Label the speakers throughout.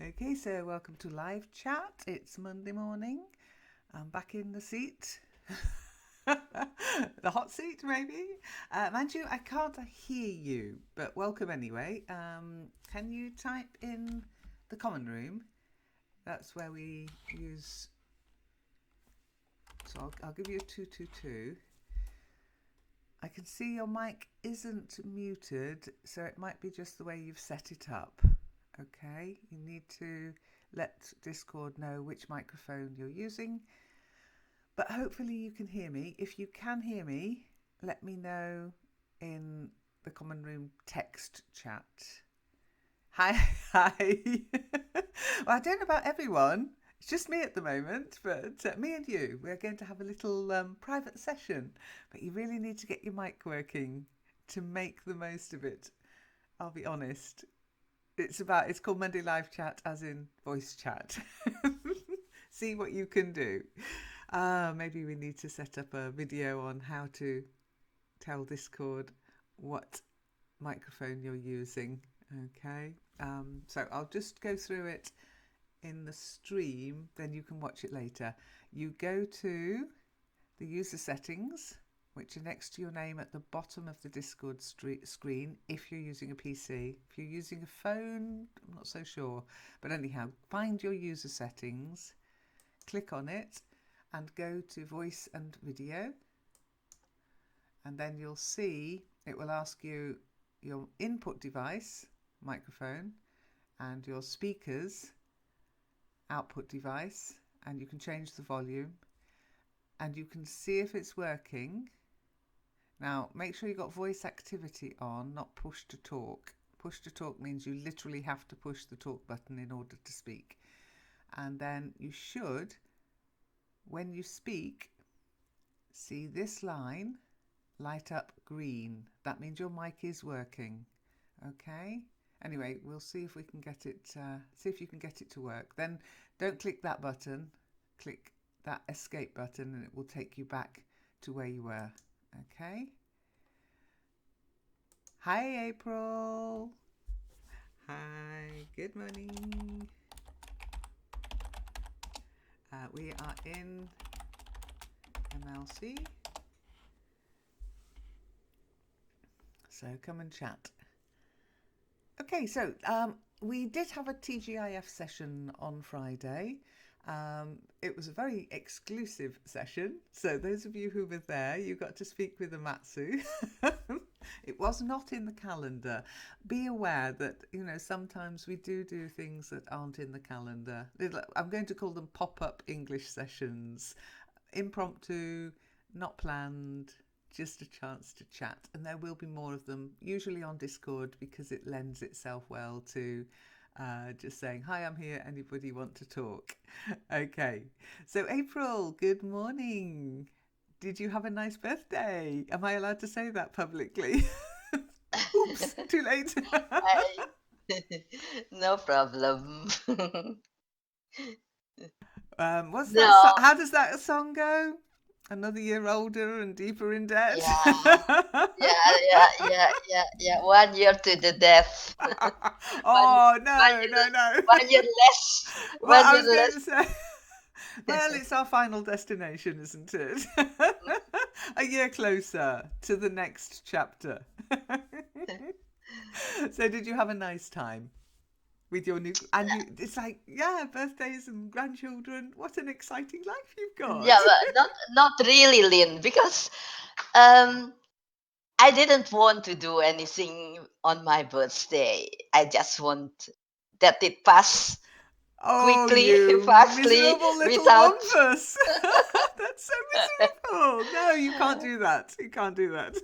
Speaker 1: Okay, so welcome to live chat. It's Monday morning. I'm back in the seat. The hot seat, maybe. Mind you, I can't hear you, but welcome anyway. Can you type in the common room? That's where we use. So I'll give you a 222. I can see your mic isn't muted, so it might be just the way you've set it up. Okay, you need to let Discord know which microphone you're using, but hopefully you can hear me. If you can hear me, let me know in the common room text chat. Hi, hi. Well, I don't know about everyone. It's just me at the moment, but me and you, we're going to have a little private session. But you really need to get your mic working to make the most of it. I'll be honest. It's called Monday Live Chat, as in voice chat. See what you can do. Maybe we need to set up a video on how to tell Discord what microphone you're using. Okay. So I'll just go through it in the stream, then you can watch it later. You go to the user settings, which are next to your name at the bottom of the Discord screen if you're using a PC. If you're using a phone, I'm not so sure. But anyhow, find your user settings, click on it, and go to voice and video. And then you'll see it will ask you your input device, microphone, and your speakers, output device, and you can change the volume and you can see if it's working. Now, make sure you've got voice activity on, not push to talk. Push to talk means you literally have to push the talk button in order to speak. And then you should, when you speak, see this line light up green. That means your mic is working. Okay? Anyway, we'll see if we can get it, see if you can get it to work. Then don't click that button, click that escape button and it will take you back to where you were. Okay. Hi, April. Hi, good morning. We are in MLC. So come and chat. Okay, so we did have a TGIF session on Friday. It was a very exclusive session. So those of you who were there, you got to speak with Amatsu. It was not in the calendar. Be aware that, sometimes we do things that aren't in the calendar. I'm going to call them pop-up English sessions. Impromptu, not planned, just a chance to chat. And there will be more of them, usually on Discord, because it lends itself well to just saying, hi, I'm here, anybody want to talk? Okay, so April, good morning. Did you have a nice birthday? Am I allowed to say that publicly? Oops, too late.
Speaker 2: Hi. No problem.
Speaker 1: What's that?
Speaker 2: No,
Speaker 1: How does that song go? Another year older and deeper in debt.
Speaker 2: yeah, yeah. 1 year to the death. One,
Speaker 1: Oh
Speaker 2: one
Speaker 1: no,
Speaker 2: year,
Speaker 1: no, no.
Speaker 2: 1 year less.
Speaker 1: Well,
Speaker 2: One
Speaker 1: I
Speaker 2: year
Speaker 1: was going
Speaker 2: less.
Speaker 1: to say, well, it's our final destination, isn't it? A year closer to the next chapter. So, did you have a nice time with your new? And it's like, yeah, birthdays and grandchildren. What an exciting life you've got.
Speaker 2: Yeah, but not really, Lynn, because um I didn't want to do anything on my birthday. I just want that it pass
Speaker 1: Oh,
Speaker 2: quickly,
Speaker 1: you
Speaker 2: fastly,
Speaker 1: miserable little
Speaker 2: without.
Speaker 1: wumpus. That's so miserable. No, you can't do that. You can't do that.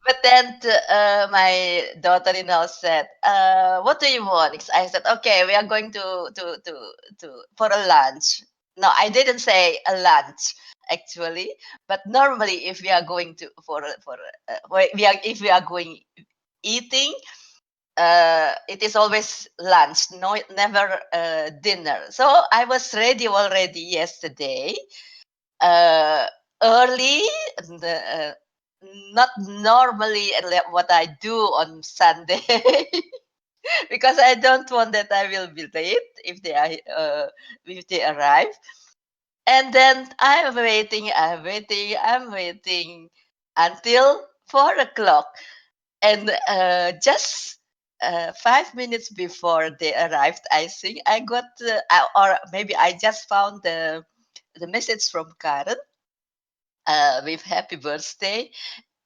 Speaker 2: But then my daughter-in-law said, "What do you want?" I said, "Okay, we are going to for a lunch." No, I didn't say a lunch actually, but normally if we are going to for we are if we are going eating, it is always lunch, no, never dinner. So I was ready already yesterday, uh, early, the, not normally what I do on Sunday. because I don't want that I will be late if they arrive. And then I'm waiting until 4 o'clock. And just 5 minutes before they arrived, I think I got, or maybe I just found the message from Karen with happy birthday.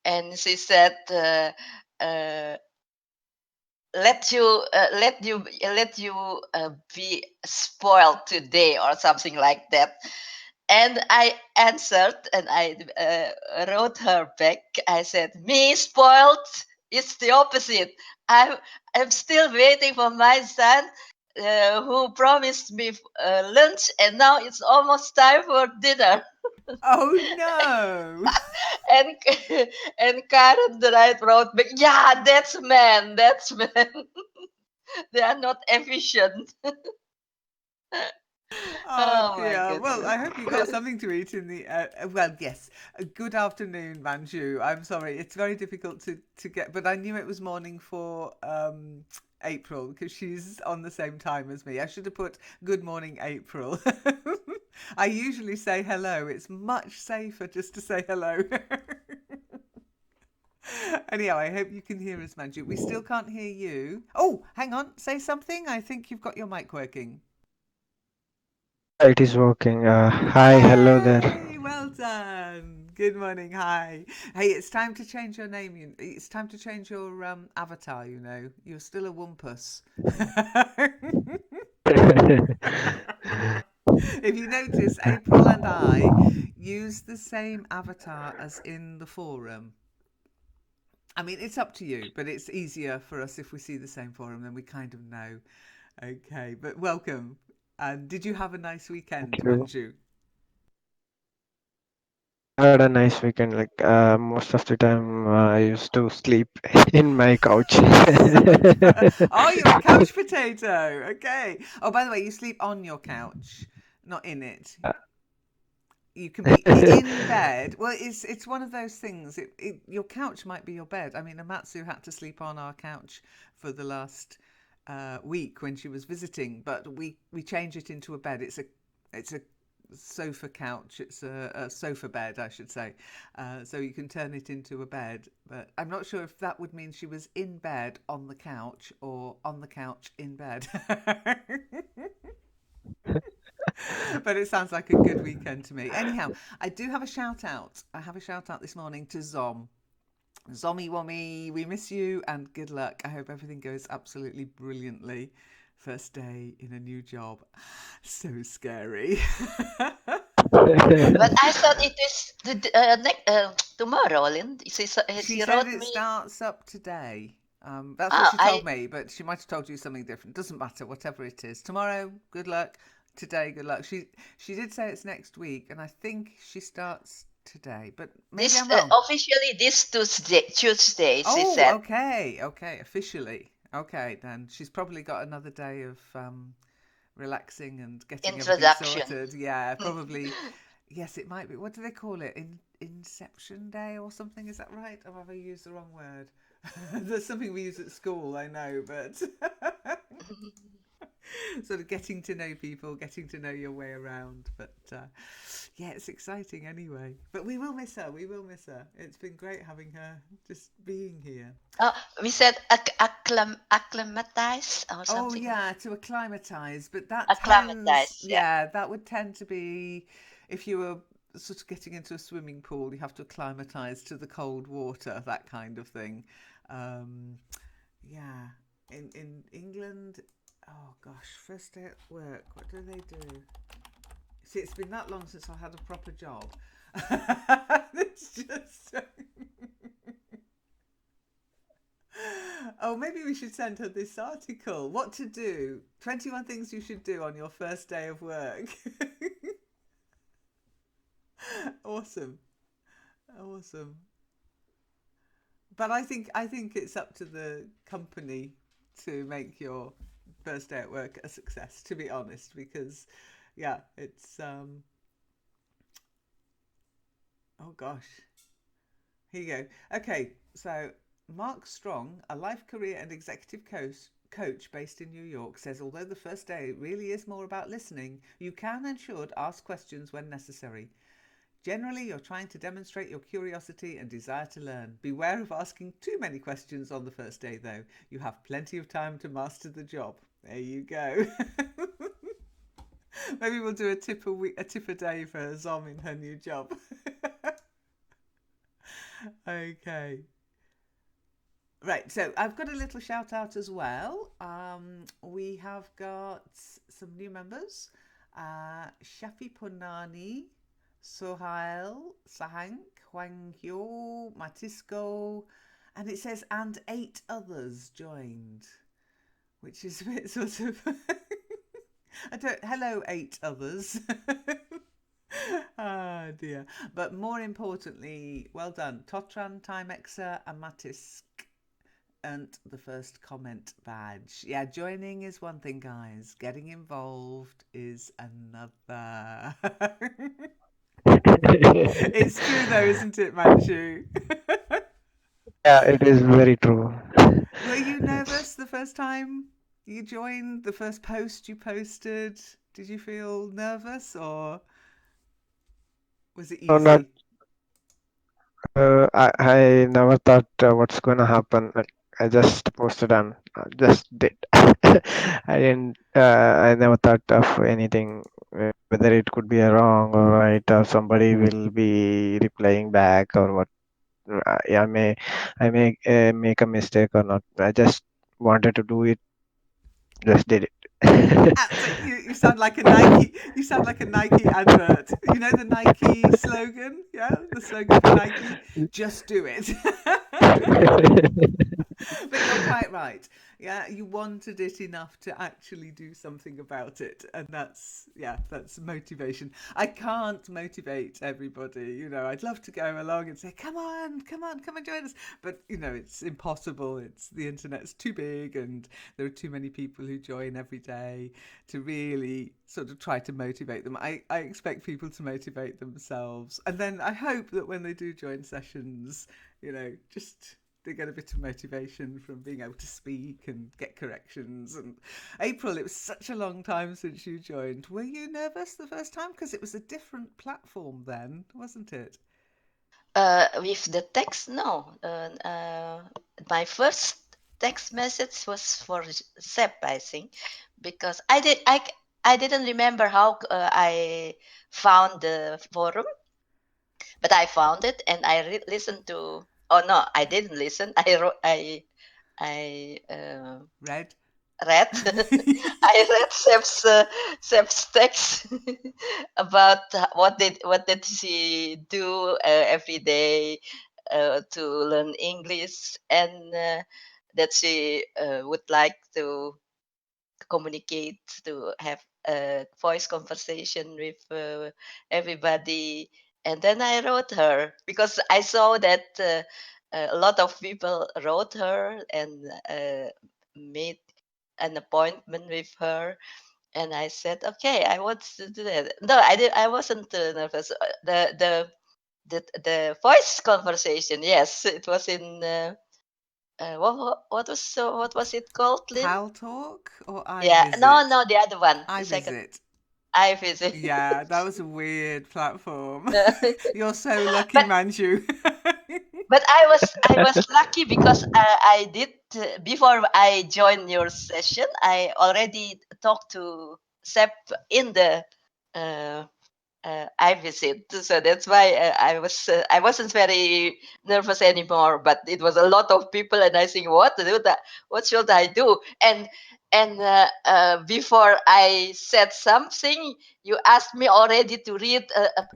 Speaker 2: And she said, uh, let you be spoiled today or something like that. And I answered and I wrote her back. I said, me spoiled, it's the opposite. I'm still waiting for my son, who promised me lunch, and now it's almost time for dinner.
Speaker 1: Oh no!
Speaker 2: And and Karen the right wrote back, yeah, that's man. They are not efficient.
Speaker 1: Oh
Speaker 2: Oh my
Speaker 1: dear. Well, I
Speaker 2: goodness.
Speaker 1: hope you got something to eat in the. Well, yes. Good afternoon, Manju. I'm sorry, it's very difficult to get, but I knew it was morning for April because she's on the same time as me. I should have put good morning, April. I usually say hello. It's much safer just to say hello. Anyhow, I hope you can hear us, Manju. We still can't hear you. Oh, hang on. Say something. I think you've got your mic working.
Speaker 3: Yeah, it is working. Hi, hello there.
Speaker 1: Yay! Well done. Good morning. Hi. Hey, it's time to change your name. It's time to change your avatar. You're still a wumpus. If you notice, April and I use the same avatar as in the forum. I mean, it's up to you, but it's easier for us if we see the same forum, then we kind of know. Okay, but welcome. And did you have a nice
Speaker 3: Thank
Speaker 1: weekend,
Speaker 3: you.
Speaker 1: Manju?
Speaker 3: I had a nice weekend. Like most of the time, I used to sleep in my couch.
Speaker 1: Oh, you're a couch potato. Okay. Oh, by the way, you sleep on your couch, not in it. You can be in bed. Well, it's one of those things. Your couch might be your bed. I mean, Amatsu had to sleep on our couch for the last week when she was visiting, but we change it into a bed. It's a sofa couch. It's a sofa bed, I should say. So you can turn it into a bed. But I'm not sure if that would mean she was in bed on the couch or on the couch in bed. But it sounds like a good weekend to me. Anyhow, I do have a shout out. I have a shout out this morning to Zom. Zommy Wommy, we miss you and good luck. I hope everything goes absolutely brilliantly. First day in a new job. So scary.
Speaker 2: But I thought it is tomorrow, Lynn.
Speaker 1: She
Speaker 2: She
Speaker 1: said
Speaker 2: wrote
Speaker 1: it
Speaker 2: me.
Speaker 1: starts up today. That's what
Speaker 2: Oh,
Speaker 1: she told
Speaker 2: I
Speaker 1: me, but she might have told you something different. Doesn't matter, whatever it is. Tomorrow, good luck. Today, good luck. She did say it's next week, and I think she starts today, but maybe
Speaker 2: this
Speaker 1: I'm wrong.
Speaker 2: officially this Tuesday. She
Speaker 1: Oh,
Speaker 2: said
Speaker 1: okay, okay, officially. Okay, then she's probably got another day of relaxing and getting everything
Speaker 2: introduction.
Speaker 1: sorted. Yeah, probably. Yes, it might be. What do they call it? Inception Day or something? Is that right? Or have I used the wrong word? There's something we use at school, I know, but sort of getting to know people, getting to know your way around. But yeah, it's exciting anyway. But we will miss her. We will miss her. It's been great having her just being here.
Speaker 2: Oh, we said acclimatize or
Speaker 1: Oh
Speaker 2: something like
Speaker 1: yeah, to acclimatise, but that tends,
Speaker 2: acclimatize. Yeah.
Speaker 1: yeah, that would tend to be if you were sort of getting into a swimming pool, you have to acclimatise to the cold water, that kind of thing. Um, yeah, in England, oh gosh, first day at work, what do they do? See, it's been that long since I had a proper job. It's just. Oh, maybe we should send her this article. What to do? 21 things you should do on your first day of work. Awesome. Awesome. But I think it's up to the company to make your first day at work a success, to be honest, because yeah, it's oh gosh. Here you go. Okay, so Mark Strong, a life career and executive coach based in New York says although the first day really is more about listening, you can and should ask questions when necessary. Generally, you're trying to demonstrate your curiosity and desire to learn. Beware of asking too many questions on the first day, though. You have plenty of time to master the job. There you go. Maybe we'll do a tip a day for Zom in her new job. Okay. Right, so I've got a little shout out as well. We have got some new members. Shafi Punani, Sohail, Sahank, Huang Hyo, Matisco, and it says, and 8 others joined, which is a bit sort of, hello 8 others. Ah, dear. But more importantly, well done. Totran, Timexa and Matisk earned the first comment badge. Yeah, joining is one thing, guys. Getting involved is another. It's true though, isn't it, Manju?
Speaker 3: Yeah, it is very true.
Speaker 1: Were you nervous the first time you joined? The first post you posted? Did you feel nervous or was it
Speaker 3: No, not.
Speaker 1: easy?
Speaker 3: I never thought what's going to happen. Like, I just posted and just did. I didn't. I never thought of anything, whether it could be a wrong or right, or somebody will be replying back or what. I may make a mistake or not. I just wanted to do it. Just did it.
Speaker 1: You sound like a Nike. You sound like a Nike advert. You know the Nike slogan, yeah, the slogan for Nike. Just do it. But you're quite right. Yeah, you wanted it enough to actually do something about it, and that's motivation. I can't motivate everybody. You know, I'd love to go along and say, come on, join us, but you know, it's impossible. The internet's too big, and there are too many people who join every day to really sort of try to motivate them. I expect people to motivate themselves, and then I hope that when they do join sessions, you know, just they get a bit of motivation from being able to speak and get corrections. And April, it was such a long time since you joined. Were you nervous the first time? Because it was a different platform then, wasn't it?
Speaker 2: With the text, no. My first text message was for SEP, I think, because I didn't remember how I found the forum, but I found it and I listened to. Oh no, I didn't listen. I wrote. I
Speaker 1: Red?
Speaker 2: read. I read Seb's text about what did she do every day to learn English, and that she would like to communicate, to have a voice conversation with everybody. And then I wrote her because I saw that a lot of people wrote her and made an appointment with her. And I said, okay, I want to do that. No, I did. I wasn't nervous. The voice conversation, yes, it was in what was it called, Lynn?
Speaker 1: Pal Talk or
Speaker 2: Yeah,
Speaker 1: iVisit?
Speaker 2: no, the other one, the second
Speaker 1: iVisit.
Speaker 2: iVisit.
Speaker 1: Yeah, that was a weird platform.
Speaker 2: but
Speaker 1: You're so lucky, Manju.
Speaker 2: but I was lucky because I did before I joined your session. I already talked to Sep in the uh, iVisit, so that's why I wasn't very nervous anymore. But it was a lot of people, and I think, what to do that? What should I do? And before I said something, you asked me already to read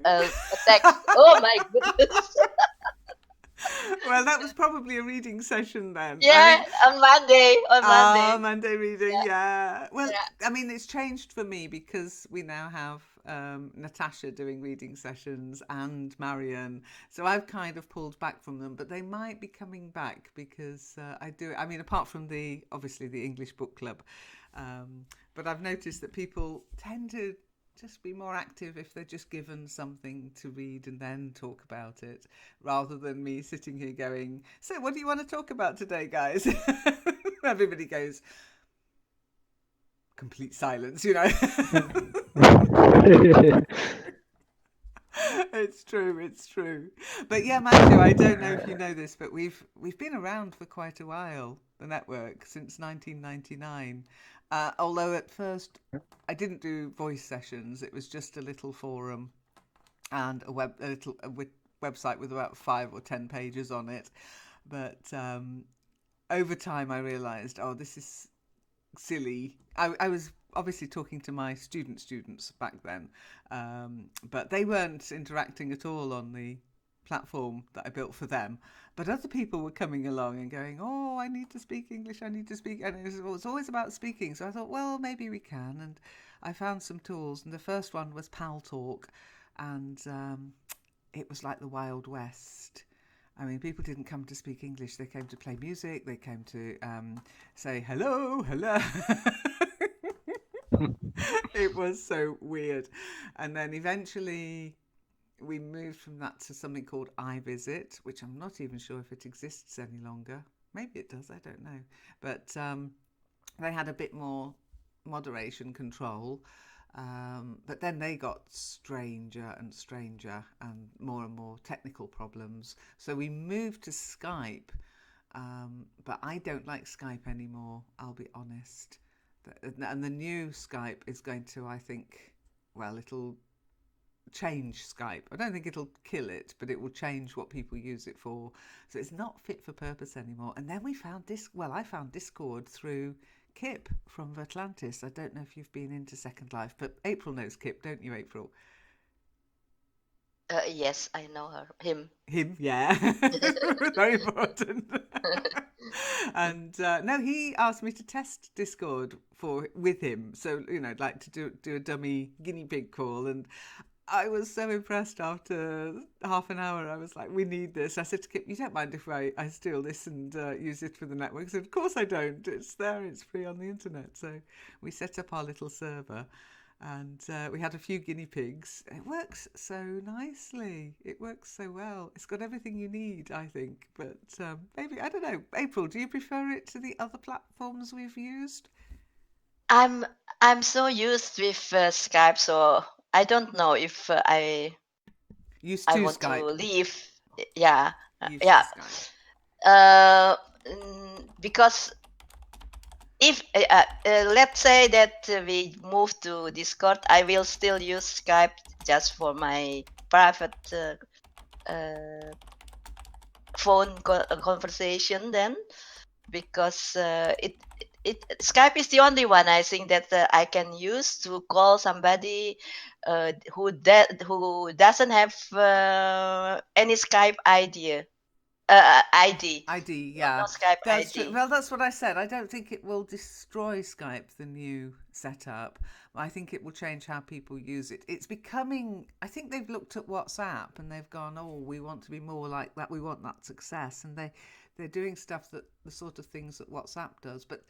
Speaker 2: a text. Oh my goodness!
Speaker 1: Well, that was probably a reading session then. I
Speaker 2: Yeah,
Speaker 1: mean,
Speaker 2: on Monday. On Monday.
Speaker 1: Monday reading,
Speaker 2: Yeah,
Speaker 1: yeah. Well,
Speaker 2: yeah.
Speaker 1: I mean, it's changed for me because we now have Natasha doing reading sessions and Marion. So I've kind of pulled back from them, but they might be coming back because I do. I mean, apart from obviously the English Book Club, but I've noticed that people tend to just be more active if they're just given something to read and then talk about it, rather than me sitting here going, so what do you want to talk about today, guys? Everybody goes, complete silence, you know. It's true, it's true. But yeah, Manju, I don't know if you know this, but we've been around for quite a while, the network, since 1999. Although at first I didn't do voice sessions, it was just a little forum and a website with about 5 or 10 pages on it. But over time, I realised, oh, this is silly. I was obviously talking to my students back then, but they weren't interacting at all on the platform that I built for them. But other people were coming along and going, oh, I need to speak English, I need to speak. And it was always about speaking. So I thought, well, maybe we can. And I found some tools. And the first one was Paltalk. And it was like the Wild West. I mean, people didn't come to speak English. They came to play music. They came to say, hello, hello. It was so weird. And then eventually we moved from that to something called iVisit, which I'm not even sure if it exists any longer. Maybe it does, I don't know. But they had a bit more moderation control. But then they got stranger and stranger and more technical problems. So we moved to Skype. But I don't like Skype anymore, I'll be honest. And the new Skype is going to, I think, well, it'll change Skype. I don't think it'll kill it, but it will change what people use it for. So it's not fit for purpose anymore. And then we found I found Discord through Kip from Vertlantis. I don't know if you've been into Second Life, but April knows Kip, don't you, April?
Speaker 2: Yes, I know him.
Speaker 1: Him, yeah. Very important. And no, he asked me to test Discord with him. So, like to do a dummy guinea pig call. And I was so impressed after half an hour. I was like, we need this. I said to Kip, you don't mind if I steal this and use it for the network? He said, of course I don't. It's there. It's free on the internet. So we set up our little server. And we had a few guinea pigs. It works so nicely. It works so well. It's got everything you need, I think. But maybe, I don't know. April, do you prefer it to the other platforms we've used?
Speaker 2: I'm so used with Skype, so I don't know if I want
Speaker 1: Skype.
Speaker 2: to leave. Yeah,
Speaker 1: Used to
Speaker 2: Skype. Because if let's say that we move to Discord, I will still use Skype just for my private phone conversation then, because Skype is the only one I think that I can use to call somebody who doesn't have any Skype ID.
Speaker 1: ID, yeah.
Speaker 2: No Skype
Speaker 1: that's
Speaker 2: ID.
Speaker 1: True. Well, that's what I said. I don't think it will destroy Skype, the new setup. I think it will change how people use it. It's becoming, I think they've looked at WhatsApp and they've gone, oh, we want to be more like that. We want that success. And they're doing stuff that the sort of things that WhatsApp does. But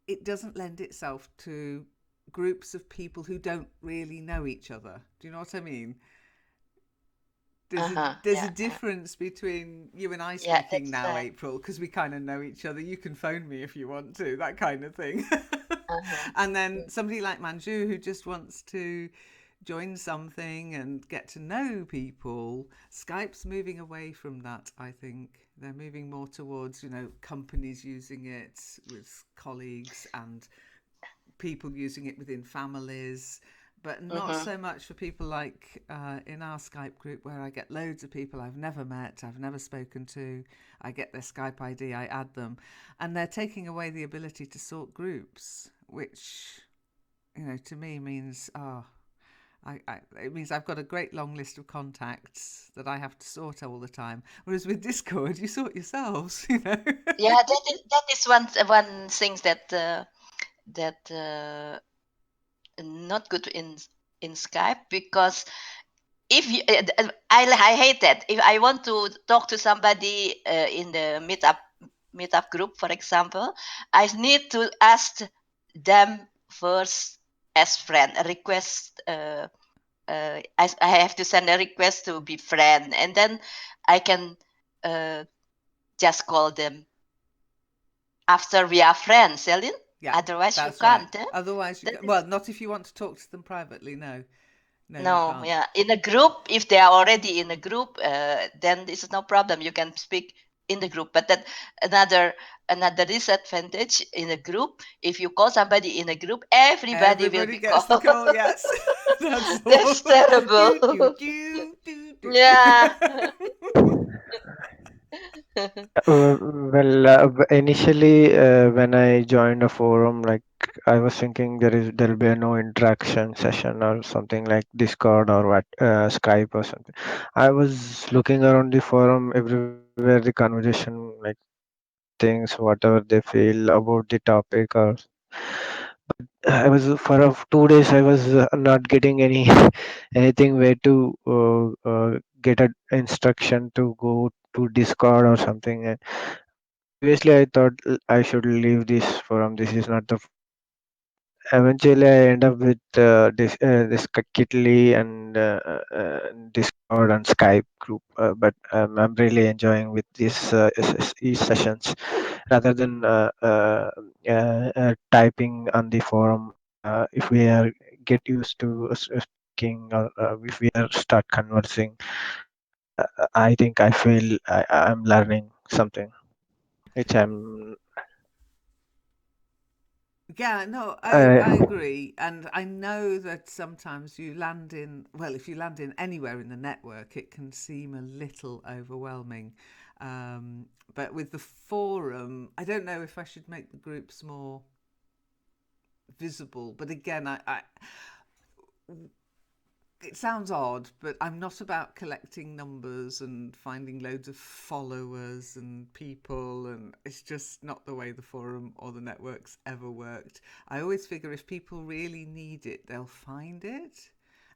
Speaker 1: it doesn't lend itself to groups of people who don't really know each other. Do you know what I mean? There's a difference between you and I speaking now, April, because we kind of know each other. You can phone me if you want to, that kind of thing. And then somebody like Manju who just wants to join something and get to know people. Skype's moving away from that, I think. They're moving more towards, companies using it with colleagues and people using it within families. But not so much for people like in our Skype group where I get loads of people I've never met, I've never spoken to. I get their Skype ID, I add them. And they're taking away the ability to sort groups, which, to me means, it means I've got a great long list of contacts that I have to sort all the time. Whereas with Discord, you sort yourselves,
Speaker 2: Yeah, that is one thing that not good in Skype, because if you, I hate that. If I want to talk to somebody in the meetup group, for example, I need to ask them first as friend, a request. I have to send a request to be friend, and then I can just call them after we are friends, Celine?
Speaker 1: Yeah,
Speaker 2: Otherwise, you
Speaker 1: that's right.
Speaker 2: can't. Eh?
Speaker 1: Otherwise,
Speaker 2: That is,
Speaker 1: well, not if you want to talk to them privately. No, no, you
Speaker 2: no,
Speaker 1: can't.
Speaker 2: yeah. In a group, if they are already in a group, then this is no problem. You can speak in the group. But that another another disadvantage in a group, if you call somebody in a group, everybody will
Speaker 1: Everybody
Speaker 2: be
Speaker 1: gets the
Speaker 2: called.
Speaker 1: call. Yes, that's all.
Speaker 2: That's terrible.
Speaker 1: Do do do do do.
Speaker 2: Yeah.
Speaker 3: Well, initially, when I joined a forum, like I was thinking there'll be no interaction session or something like Discord or what, Skype or something. I was looking around the forum everywhere, the conversation, like things, whatever they feel about the topic, or I was for 2 days I was not getting any anything where to get an instruction to go to Discord or something. And previously, I thought I should leave this forum. This is not the. Eventually, I end up with this Kitly and Discord and Skype group. But I'm really enjoying with these sessions rather than typing on the forum. If we are get used to speaking, or if we are start conversing, I think I feel I'm learning something which I'm.
Speaker 1: Yeah, no, I
Speaker 3: Uh,
Speaker 1: agree. And I know that sometimes you land in, well, if you land in anywhere in the network, it can seem a little overwhelming. But with the forum, I don't know if I should make the groups more visible. But again, it sounds odd, but I'm not about collecting numbers and finding loads of followers and people, and it's just not the way the forum or the networks ever worked. I always figure if people really need it, they'll find it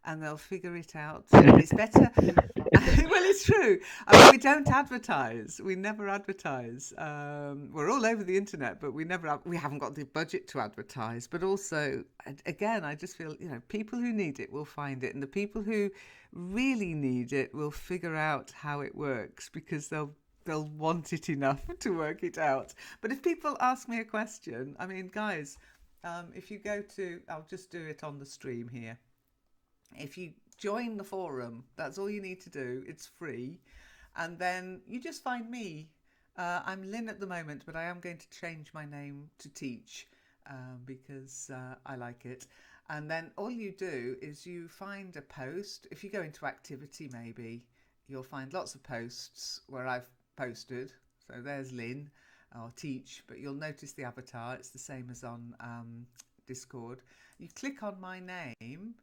Speaker 1: and they'll figure it out, and it's better. Well, it's true. I mean, we don't advertise. We never advertise. We're all over the internet, but we haven't got the budget to advertise. But also, again, I just feel, people who need it will find it, and the people who really need it will figure out how it works, because they'll want it enough to work it out. But if people ask me a question, I mean, guys, if you go to, I'll just do it on the stream here. If you join the forum, that's all you need to do. It's free. And then you just find me. I'm Lynn at the moment, but I am going to change my name to Teach, because I like it. And then all you do is you find a post. If you go into activity, maybe, you'll find lots of posts where I've posted. So there's Lynn or Teach, but you'll notice the avatar. It's the same as on Discord. You click on my name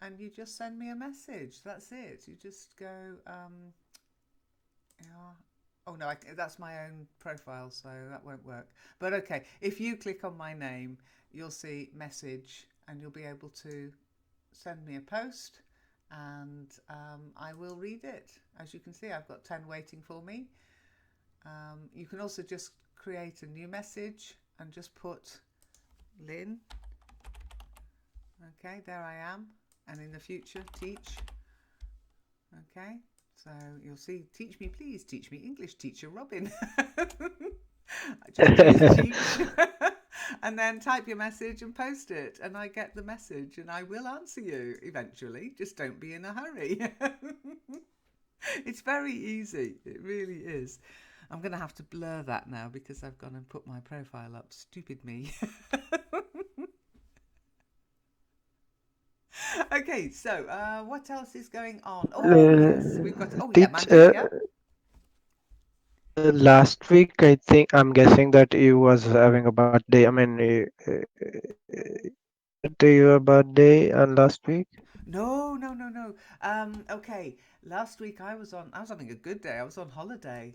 Speaker 1: and you just send me a message. That's it. You just go, oh no, that's my own profile, so that won't work. But okay, if you click on my name, you'll see message, and you'll be able to send me a post, and I will read it. As you can see, I've got 10 waiting for me. You can also just create a new message and just put Lynn. Okay, there I am. And in the future, Teach. Okay, so you'll see, teach me, please, teach me English, teacher Robin. I just use Teach. And then type your message and post it, and I get the message, and I will answer you eventually. Just don't be in a hurry. It's very easy. It really is. I'm going to have to blur that now because I've gone and put my profile up. Stupid me. Okay, so what else is going on? Oh, yes, we've got. Oh, yeah,
Speaker 3: Teach,
Speaker 1: Mandeep, yeah.
Speaker 3: last week, I think I'm guessing that you was having a birthday. I mean, to your birthday on last week.
Speaker 1: No, no, no, no. Okay, last week I was having a good day. I was on holiday.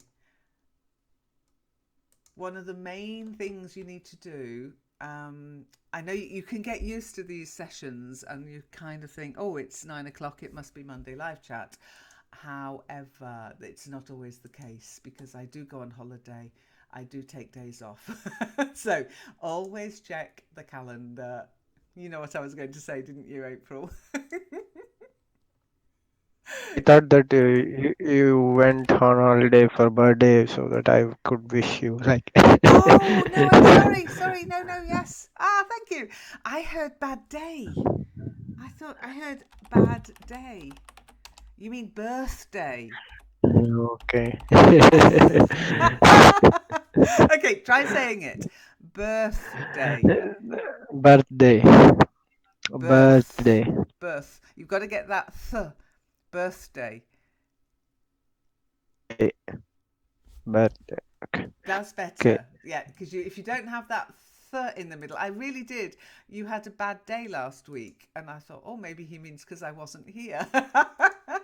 Speaker 1: One of the main things you need to do. I know you can get used to these sessions, and you kind of think, oh, it's 9 o'clock. It must be Monday live chat. However, it's not always the case, because I do go on holiday. I do take days off. So always check the calendar. You know what I was going to say, didn't you, April?
Speaker 3: I thought that you went on holiday for birthday so that I could wish you like.
Speaker 1: Oh, no, I'm sorry. Sorry. No, no, yes. Ah, thank you. I heard bad day. I thought I heard bad day. You mean birthday?
Speaker 3: Okay.
Speaker 1: Okay, try saying it. Birthday.
Speaker 3: Birthday.
Speaker 1: Birth.
Speaker 3: Birthday.
Speaker 1: Birth. You've got to get that th. Birthday.
Speaker 3: Day. Birthday. Okay.
Speaker 1: That's
Speaker 3: Okay.
Speaker 1: better. Yeah, because if you don't have that th in the middle, I really did. You had a bad day last week, and I thought, oh, maybe he means because I wasn't here. I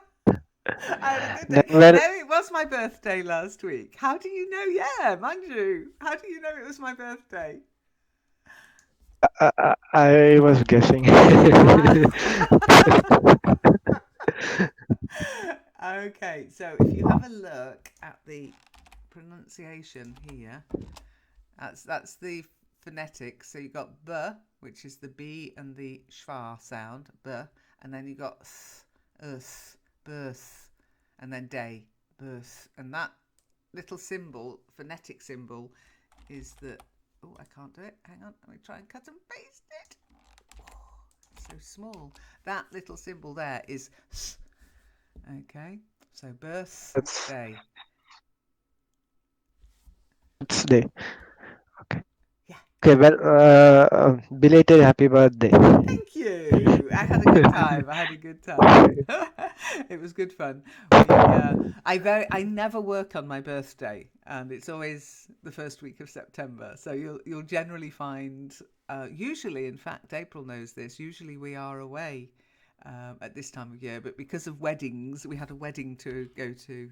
Speaker 1: had a good
Speaker 3: Then
Speaker 1: day.
Speaker 3: where
Speaker 1: No, it was my birthday last week. How do you know? Yeah, mind you. How do you know it was my birthday?
Speaker 3: I was guessing.
Speaker 1: Okay, so if you have a look at the pronunciation here, that's the phonetics. So you got b, which is the b and the schwa sound, b, and then you got th, birth, and then day, birth, and that little symbol, phonetic symbol, is the. Oh, I can't do it. Hang on, let me try and cut and paste it. Oh, it's so small. That little symbol there is. Okay, so
Speaker 3: That's
Speaker 1: birthday.
Speaker 3: day. Okay.
Speaker 1: Yeah.
Speaker 3: Okay. Well, belated happy birthday.
Speaker 1: Thank you. I had a good time. I had a good time. It was good fun. I never work on my birthday, and it's always the first week of September. So you'll generally find. Usually, in fact, April knows this. Usually, we are away at this time of year, but because of weddings, we had a wedding to go to.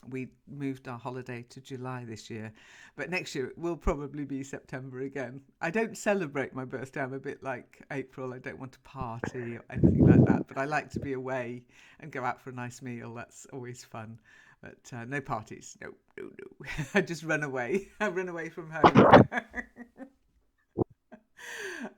Speaker 1: We moved our holiday to July this year, but next year it will probably be September again. I don't celebrate my birthday. I'm a bit like April. I don't want to party or anything like that, but I like to be away and go out for a nice meal. That's always fun. But no parties. No, no, no. I just run away. I run away from home.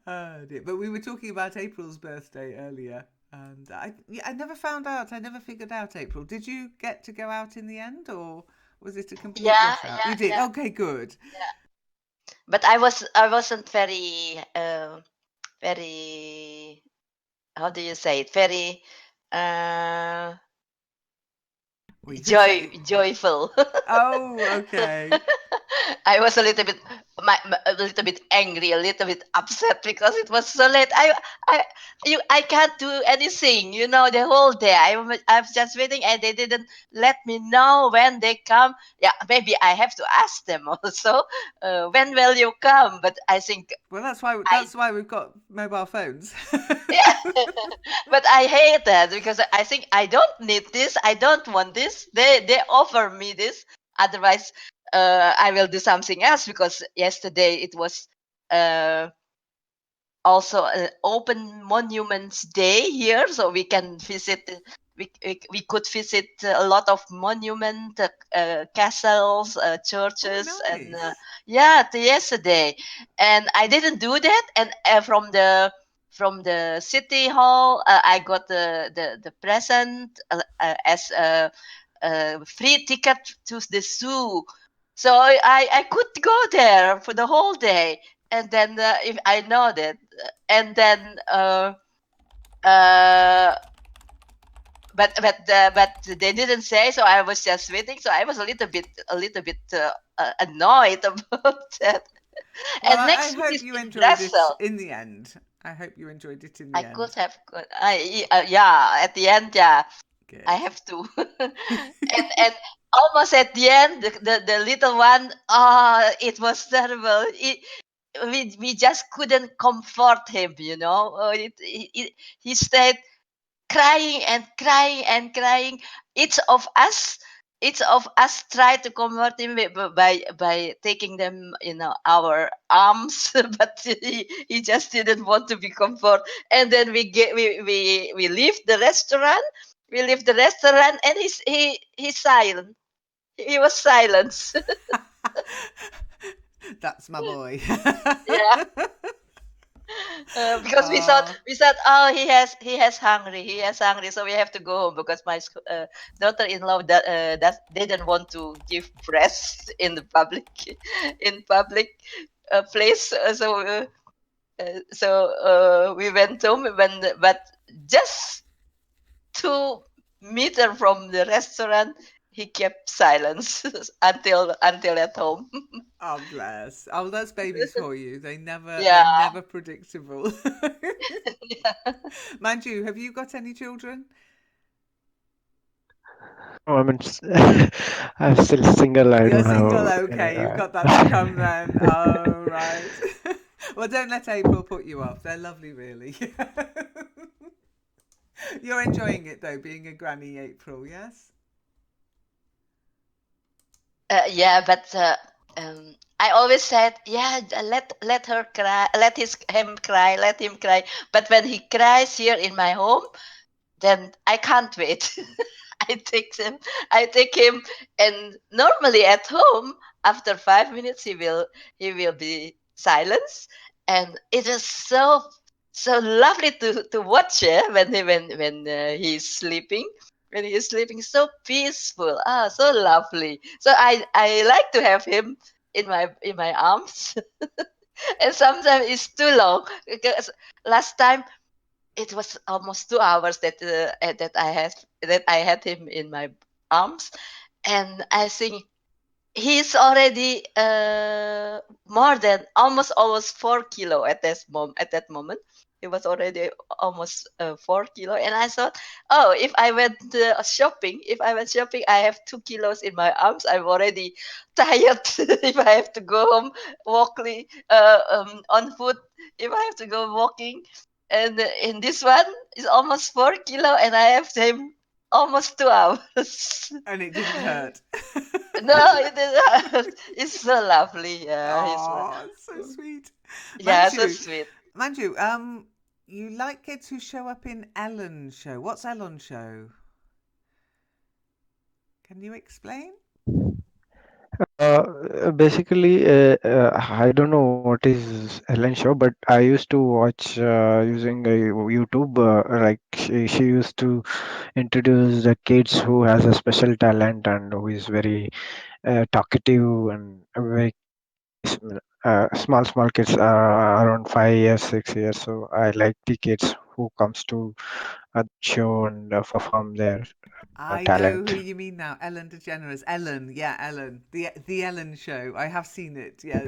Speaker 1: Oh dear. But we were talking about April's birthday earlier, and I never found out. I never figured out April. Did you get to go out in the end, or was it a complete
Speaker 2: Yeah,
Speaker 1: washout? You
Speaker 2: yeah,
Speaker 1: did.
Speaker 2: yeah,
Speaker 1: Okay, good.
Speaker 2: yeah. But I wasn't very, how do you say it? Very uh
Speaker 1: Well, you could say.
Speaker 2: joyful.
Speaker 1: Oh, okay.
Speaker 2: I was a little bit angry, a little bit upset because it was so late. I, I can't do anything, the whole day. I was just waiting, and they didn't let me know when they come. Yeah, maybe I have to ask them also, when will you come? But I think
Speaker 1: Well, that's why
Speaker 2: I
Speaker 1: we've got mobile phones.
Speaker 2: yeah, but I hate that because I think I don't need this. I don't want this. They offer me this. Otherwise, I will do something else because yesterday it was uh, also an open monuments day here, so we can visit. We could visit a lot of monument castles,
Speaker 1: Oh,
Speaker 2: churches, and
Speaker 1: nice.
Speaker 2: yeah, yesterday, and I didn't do that. And from the city hall, I got the present as a free ticket to the zoo. So I could go there for the whole day, and then if I know that, and then uh, but they didn't say, so I was just waiting. So I was a little bit annoyed about that.
Speaker 1: Well,
Speaker 2: And
Speaker 1: I
Speaker 2: next week
Speaker 1: hope
Speaker 2: is
Speaker 1: you
Speaker 2: in
Speaker 1: enjoyed it
Speaker 2: Brussels.
Speaker 1: in the end. I hope you enjoyed it in
Speaker 2: I
Speaker 1: the
Speaker 2: could
Speaker 1: end.
Speaker 2: have good. Yeah, at the end, yeah, I
Speaker 1: Good.
Speaker 2: have to. And almost at the end, the little one, it was terrible. We just couldn't comfort him, he stayed crying and crying and crying. Each of us, each of us tried to comfort him by taking them, our arms, but he just didn't want to be comforted. And then we leave the restaurant. We leave the restaurant, and he's silent. He was silent.
Speaker 1: That's my boy.
Speaker 2: Yeah. Because
Speaker 1: Oh,
Speaker 2: we thought, oh, he has hungry, so we have to go home because my daughter-in-law that didn't want to give breast in the public in public place. We went home but just 2 meters from the restaurant, he kept silence until at home.
Speaker 1: oh, bless. Oh, that's babies for you. They're
Speaker 2: Yeah.
Speaker 1: never predictable. Mind you, have you got any children?
Speaker 3: Oh, I mean, I'm still single. I
Speaker 1: You're
Speaker 3: don't
Speaker 1: single,
Speaker 3: have any.
Speaker 1: okay. You've got that to come then. Oh, right. Well, don't let April put you off. They're lovely, really. You're enjoying it though, being a granny, April, yes?
Speaker 2: Yeah, but I always said, yeah, let her cry, him cry, let him cry. But when he cries here in my home, then I can't wait. I I take him, and normally at home, after 5 minutes, he will be silenced, and it is so lovely to watch. When he's sleeping, so peaceful, so lovely. So I like to have him in my arms, and sometimes it's too long because last time it was almost 2 hours that I had him in my arms, and I think he's already more than almost 4 kilo at that moment. He was already almost 4 kilo, and I thought, oh, if I went shopping, I have 2 kilos in my arms. I'm already tired. If I have to go home walking on foot, if I have to go walking, and in this one is almost 4 kilo, and I have him almost 2 hours.
Speaker 1: And it didn't hurt.
Speaker 2: No, it is. It's so lovely. Yeah,
Speaker 1: Oh, it's so sweet.
Speaker 2: yeah, so
Speaker 1: Manju,
Speaker 2: sweet.
Speaker 1: Manju, you like kids who show up in Ellen's show. What's Ellen's show? Can you explain?
Speaker 3: Basically, I don't know what is Ellen show, but I used to watch using YouTube. Like she used to introduce the kids who has a special talent and who is very talkative and very small kids around 5 years, 6 years. So I like the kids who comes to a show and perform their
Speaker 1: I know who
Speaker 3: talent.
Speaker 1: you mean now. Ellen DeGeneres. Ellen, yeah, Ellen. The Ellen show. I have seen it. Yeah,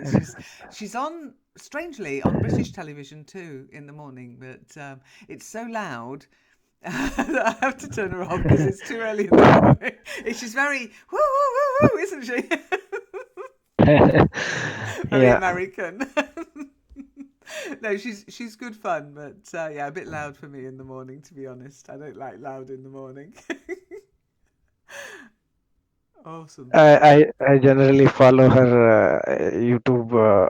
Speaker 1: she's on strangely on British television too in the morning, but it's so loud that I have to turn her off because it's too early in the morning. She's very woo woo woo woo, isn't she? Very
Speaker 3: Yeah,
Speaker 1: American. No, she's good fun, but yeah, a bit loud for me in the morning. To be honest, I don't like loud in the morning. Awesome.
Speaker 3: I generally follow her YouTube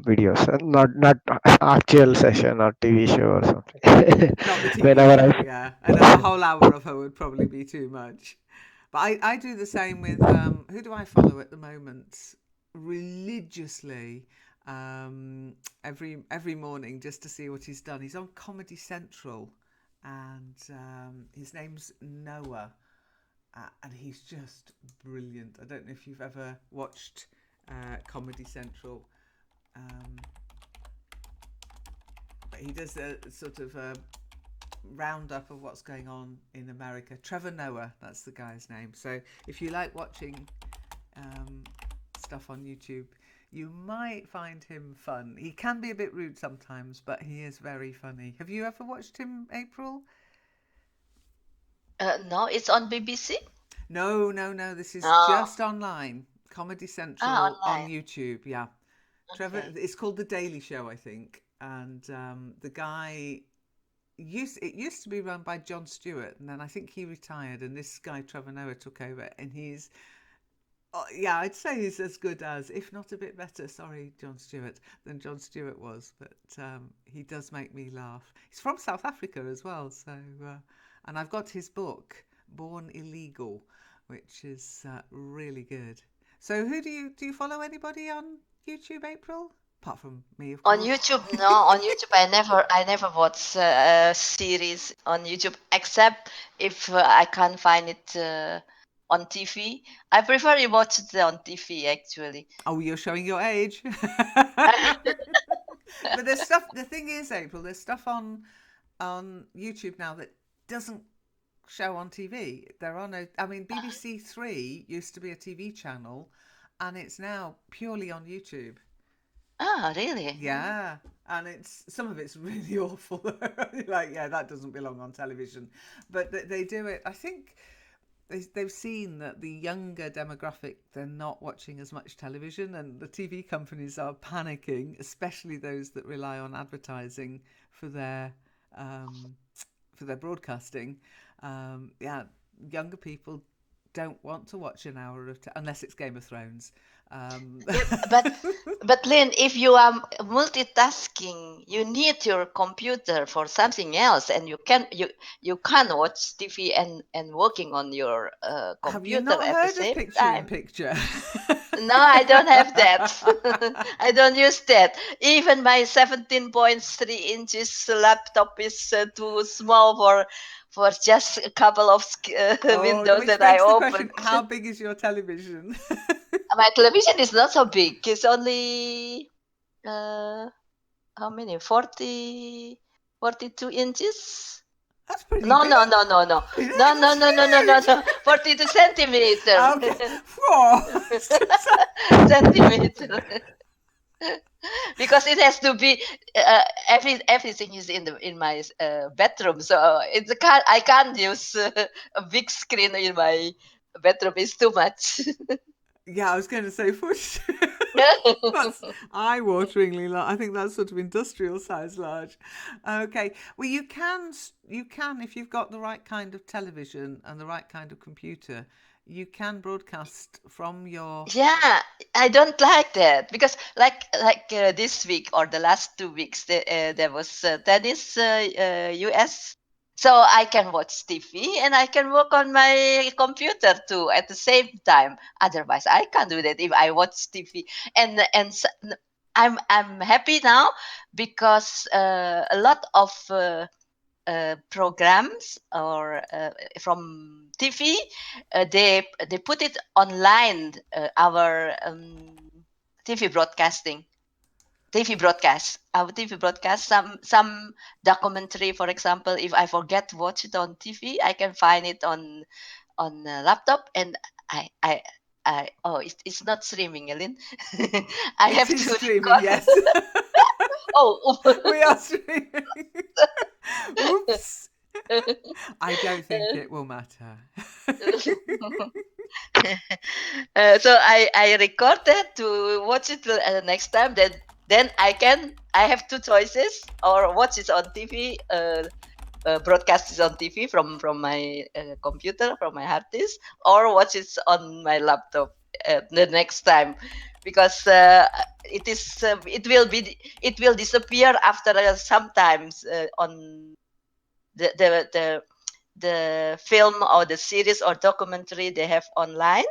Speaker 3: videos, not actual session or TV show or something.
Speaker 1: Not the TV
Speaker 3: Whenever
Speaker 1: show,
Speaker 3: I
Speaker 1: yeah. A whole hour of her would probably be too much. But I do the same with who do I follow at the moment? Religiously, every morning just to see what he's done. He's on Comedy Central, and his name's Noah, and he's just brilliant. I don't know if you've ever watched Comedy Central, um, but he does a sort of a roundup of what's going on in America. Trevor Noah, that's the guy's name. So if you like watching um, stuff on YouTube, you might find him fun. He can be a bit rude sometimes, but he is very funny. Have you ever watched him, April?
Speaker 2: No, it's on BBC.
Speaker 1: No, no, no. This is
Speaker 2: Oh,
Speaker 1: just online. Comedy Central on
Speaker 2: online.
Speaker 1: YouTube. Yeah. Trevor,
Speaker 2: Okay.
Speaker 1: it's called The Daily Show, I think. And the guy it used to be run by Jon Stewart, and then I think he retired, and this guy Trevor Noah took over, and he's yeah, I'd say he's as good as, if not a bit better. Sorry, Jon Stewart, than Jon Stewart was, but he does make me laugh. He's from South Africa as well, so and I've got his book, Born Illegal, which is really good. So, who do you follow? Anybody on YouTube, April? apart from me, of
Speaker 2: On
Speaker 1: course.
Speaker 2: YouTube, no. On YouTube, I never watch series on YouTube except if I can't find it on TV. I prefer you watch it on TV actually.
Speaker 1: Oh, you're showing your age. But there's stuff. The thing is, April, there's stuff on YouTube now that doesn't show on TV. There are no. I mean, BBC Three used to be a TV channel, and it's now purely on YouTube.
Speaker 2: Ah, really?
Speaker 1: Yeah, and it's some of it's really awful. Like, yeah, that doesn't belong on television, but they do it. I think they've seen that the younger demographic, they're not watching as much television, and the TV companies are panicking, especially those that rely on advertising for their broadcasting. Yeah, younger people don't want to watch an hour of unless it's Game of Thrones.
Speaker 2: Yeah, but Lynn, if you are multitasking, you need your computer for something else, and you can't watch TV and working on your
Speaker 1: Have you
Speaker 2: computer
Speaker 1: not
Speaker 2: at the
Speaker 1: heard of
Speaker 2: same
Speaker 1: Picture in
Speaker 2: time.
Speaker 1: Picture?
Speaker 2: No, I don't have that. I don't use that. Even my 17.3 inches laptop is too small for just a couple of
Speaker 1: Oh,
Speaker 2: windows
Speaker 1: which
Speaker 2: that I
Speaker 1: begs the question:
Speaker 2: opened.
Speaker 1: how big is your television?
Speaker 2: My television is not so big. It's only how many? 42 inches?
Speaker 1: That's pretty
Speaker 2: No,
Speaker 1: big.
Speaker 2: no, no, no, no.
Speaker 1: It
Speaker 2: No,
Speaker 1: is,
Speaker 2: no,
Speaker 1: it's
Speaker 2: no, no, no, no,
Speaker 1: huge.
Speaker 2: no. 42 centimeter.
Speaker 1: Okay. Whoa.
Speaker 2: Centimeter. Because it has to be everything is in my bedroom, so I can't use a big screen in my bedroom. It's too much.
Speaker 1: Yeah, I was going to say push. That's eye-wateringly large. I think that's sort of industrial size large. Okay. Well, you can if you've got the right kind of television and the right kind of computer, you can broadcast from your.
Speaker 2: Yeah, I don't like that because like this week or the last 2 weeks there was tennis US, so I can watch TV and I can work on my computer too at the same time. Otherwise, I can't do that if I watch TV. I'm happy now because a lot of programs or from TV, they put it online. Our TV broadcasting, our TV broadcast, some documentary, for example. If I forget to watch it on TV, I can find it on laptop, and I. Oh, it's not streaming, Ellen. I
Speaker 1: It
Speaker 2: have
Speaker 1: is
Speaker 2: to
Speaker 1: streaming,
Speaker 2: record.
Speaker 1: yes.
Speaker 2: Oh,
Speaker 1: We are streaming. Oops. I don't think it will matter.
Speaker 2: So I recorded to watch it next time. Then I have two choices: or watch it on TV, broadcast it on TV from my computer, from my hard disk, or watch it on my laptop the next time, because it will disappear after sometimes on the film or the series or documentary they have online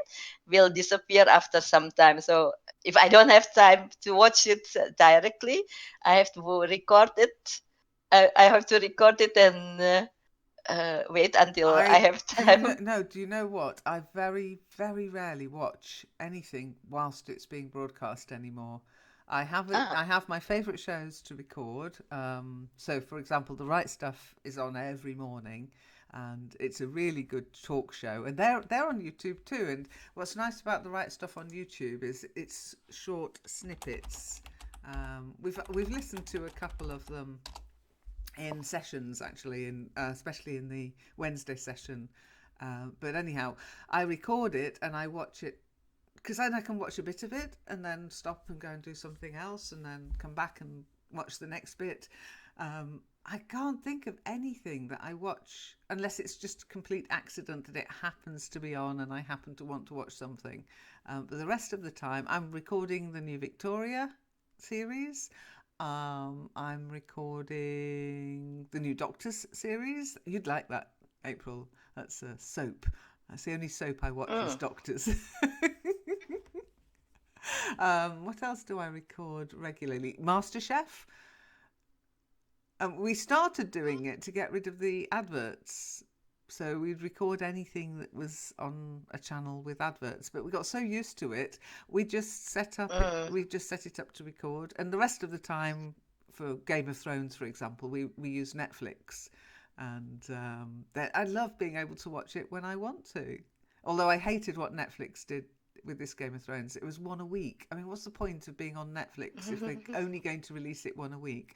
Speaker 2: will disappear after some time. So if I don't have time to watch it directly, I have to record it. I have to record it and wait until I have time.
Speaker 1: Do you know what? I very, very rarely watch anything whilst it's being broadcast anymore. I have it.
Speaker 2: Ah,
Speaker 1: I have my favourite shows to record. So, for example, The Right Stuff is on every morning, and it's a really good talk show. And they're on YouTube too. And what's nice about The Right Stuff on YouTube is it's short snippets. We've listened to a couple of them in sessions, actually, especially in the Wednesday session. But anyhow, I record it and I watch it, because then I can watch a bit of it and then stop and go and do something else and then come back and watch the next bit. I can't think of anything that I watch unless it's just a complete accident that it happens to be on and I happen to want to watch something. But the rest of the time, I'm recording the new Victoria series. I'm recording the new Doctors series. You'd like that, April. That's a soap. That's the only soap I watch is Doctors. What else do I record regularly? MasterChef. We started doing it to get rid of the adverts. So we'd record anything that was on a channel with adverts, but we got so used to it, we just set it up to record, and the rest of the time, for Game of Thrones, for example, we use Netflix, and I love being able to watch it when I want to. Although I hated what Netflix did with this Game of Thrones. It was one a week. I mean, what's the point of being on Netflix if they're only going to release it one a week?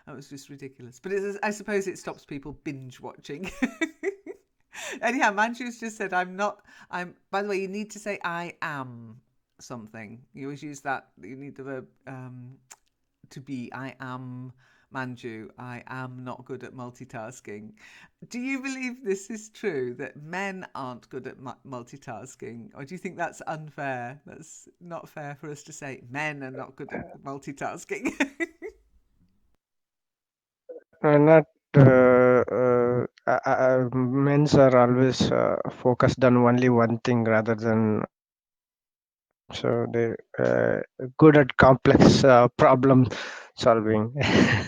Speaker 1: That was just ridiculous. But I suppose it stops people binge watching. Anyhow, Manju's just said, by the way, you need to say I am something. You always use that. You need the verb to be. I am Manju. I am not good at multitasking. Do you believe this is true, that men aren't good at multitasking? Or do you think that's unfair? That's not fair for us to say men are not good at multitasking.
Speaker 3: Not men's are always focused on only one thing rather than, so they good at complex problem solving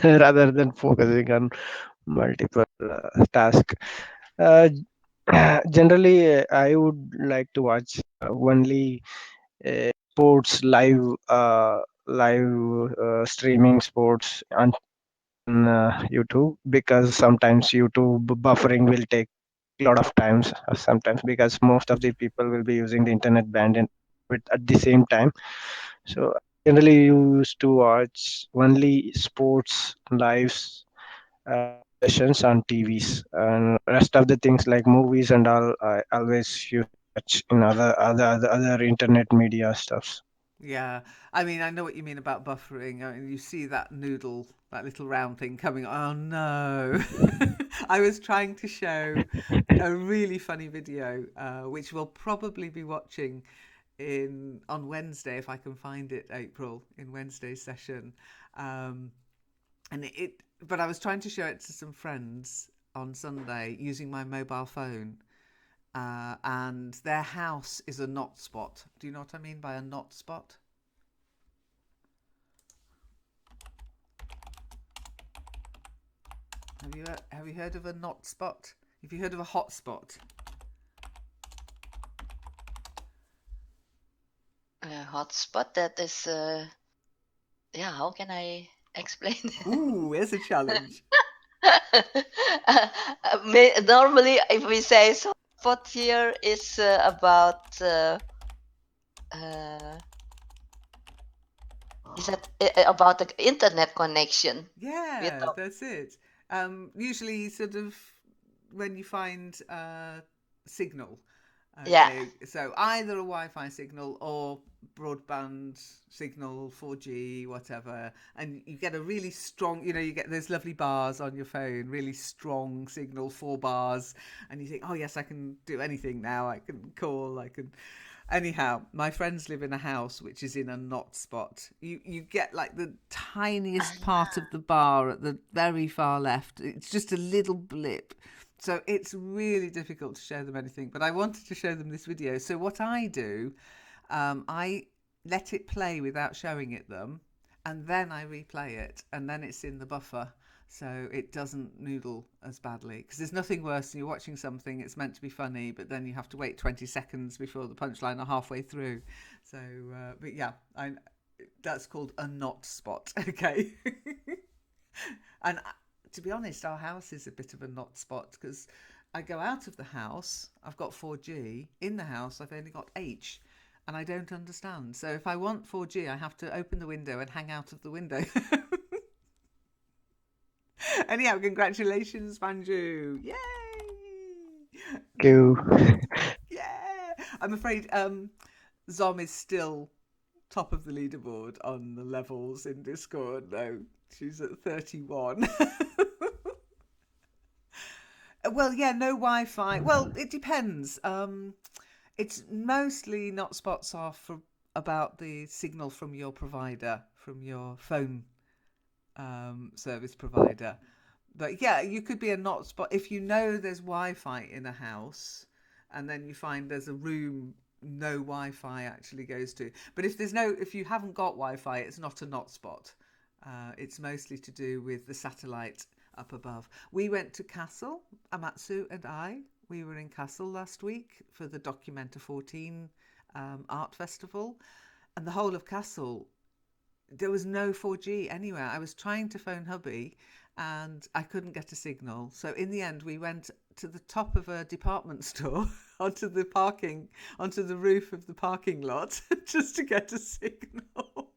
Speaker 3: rather than focusing on multiple tasks. Uh, Generally, I would like to watch only sports live streaming sports on YouTube, because sometimes YouTube buffering will take a lot of times sometimes, because most of the people will be using the internet band and at the same time. So generally used to watch only sports lives sessions on TVs, and rest of the things like movies and all I always use to watch in other internet media stuffs.
Speaker 1: Yeah, I mean, I know what you mean about buffering. I mean, you see that noodle, that little round thing coming. Oh no! I was trying to show a really funny video, which we'll probably be watching on Wednesday if I can find it, April, in Wednesday's session. Um, but I was trying to show it to some friends on Sunday using my mobile phone. And their house is a not spot. Do you know what I mean by a not spot? Have you heard of a not spot? Have you heard of a hot spot?
Speaker 2: Hotspot, that is, yeah, how can I explain?
Speaker 1: Ooh, here's a challenge.
Speaker 2: Normally, if we say hotspot here is about, is that about the internet connection?
Speaker 1: Yeah, that's it. Usually, sort of, when you find signal.
Speaker 2: Yeah.
Speaker 1: Okay, so either a Wi-Fi signal or broadband signal, 4G, whatever, and you get a really strong, you get those lovely bars on your phone, really strong signal, 4 bars, and you think, oh yes, I can do anything now. I can call, I can. Anyhow, my friends live in a house which is in a not spot. You get like the tiniest part of the bar at the very far left. It's just a little blip. So it's really difficult to show them anything. But I wanted to show them this video. So what I do, I let it play without showing it them, and then I replay it, and then it's in the buffer. So it doesn't noodle as badly, because there's nothing worse than you're watching something, it's meant to be funny, but then you have to wait 20 seconds before the punchline or halfway through. So, but yeah, that's called a not spot, okay? And to be honest, our house is a bit of a not spot, because I go out of the house, I've got 4G. In the house, I've only got H, and I don't understand. So if I want 4G, I have to open the window and hang out of the window. Anyhow, congratulations, Manju. Yay!
Speaker 3: Thank you.
Speaker 1: Yeah. I'm afraid Zom is still top of the leaderboard on the levels in Discord, though. She's at 31. Well, yeah, no Wi-Fi. Well, it depends. It's mostly not spots off about the signal from your provider, from your phone service provider. But yeah, you could be a not spot if you know there's Wi-Fi in a house, and then you find there's a room no Wi-Fi actually goes to. But if you haven't got Wi-Fi, it's not a not spot. It's mostly to do with the satellite up above. We went to Kassel, Amatsu and I. We were in Kassel last week for the Documenta 14 art festival, and the whole of Kassel, there was no 4G anywhere. I was trying to phone hubby and I couldn't get a signal. So in the end, we went to the top of a department store onto the roof of the parking lot just to get a signal.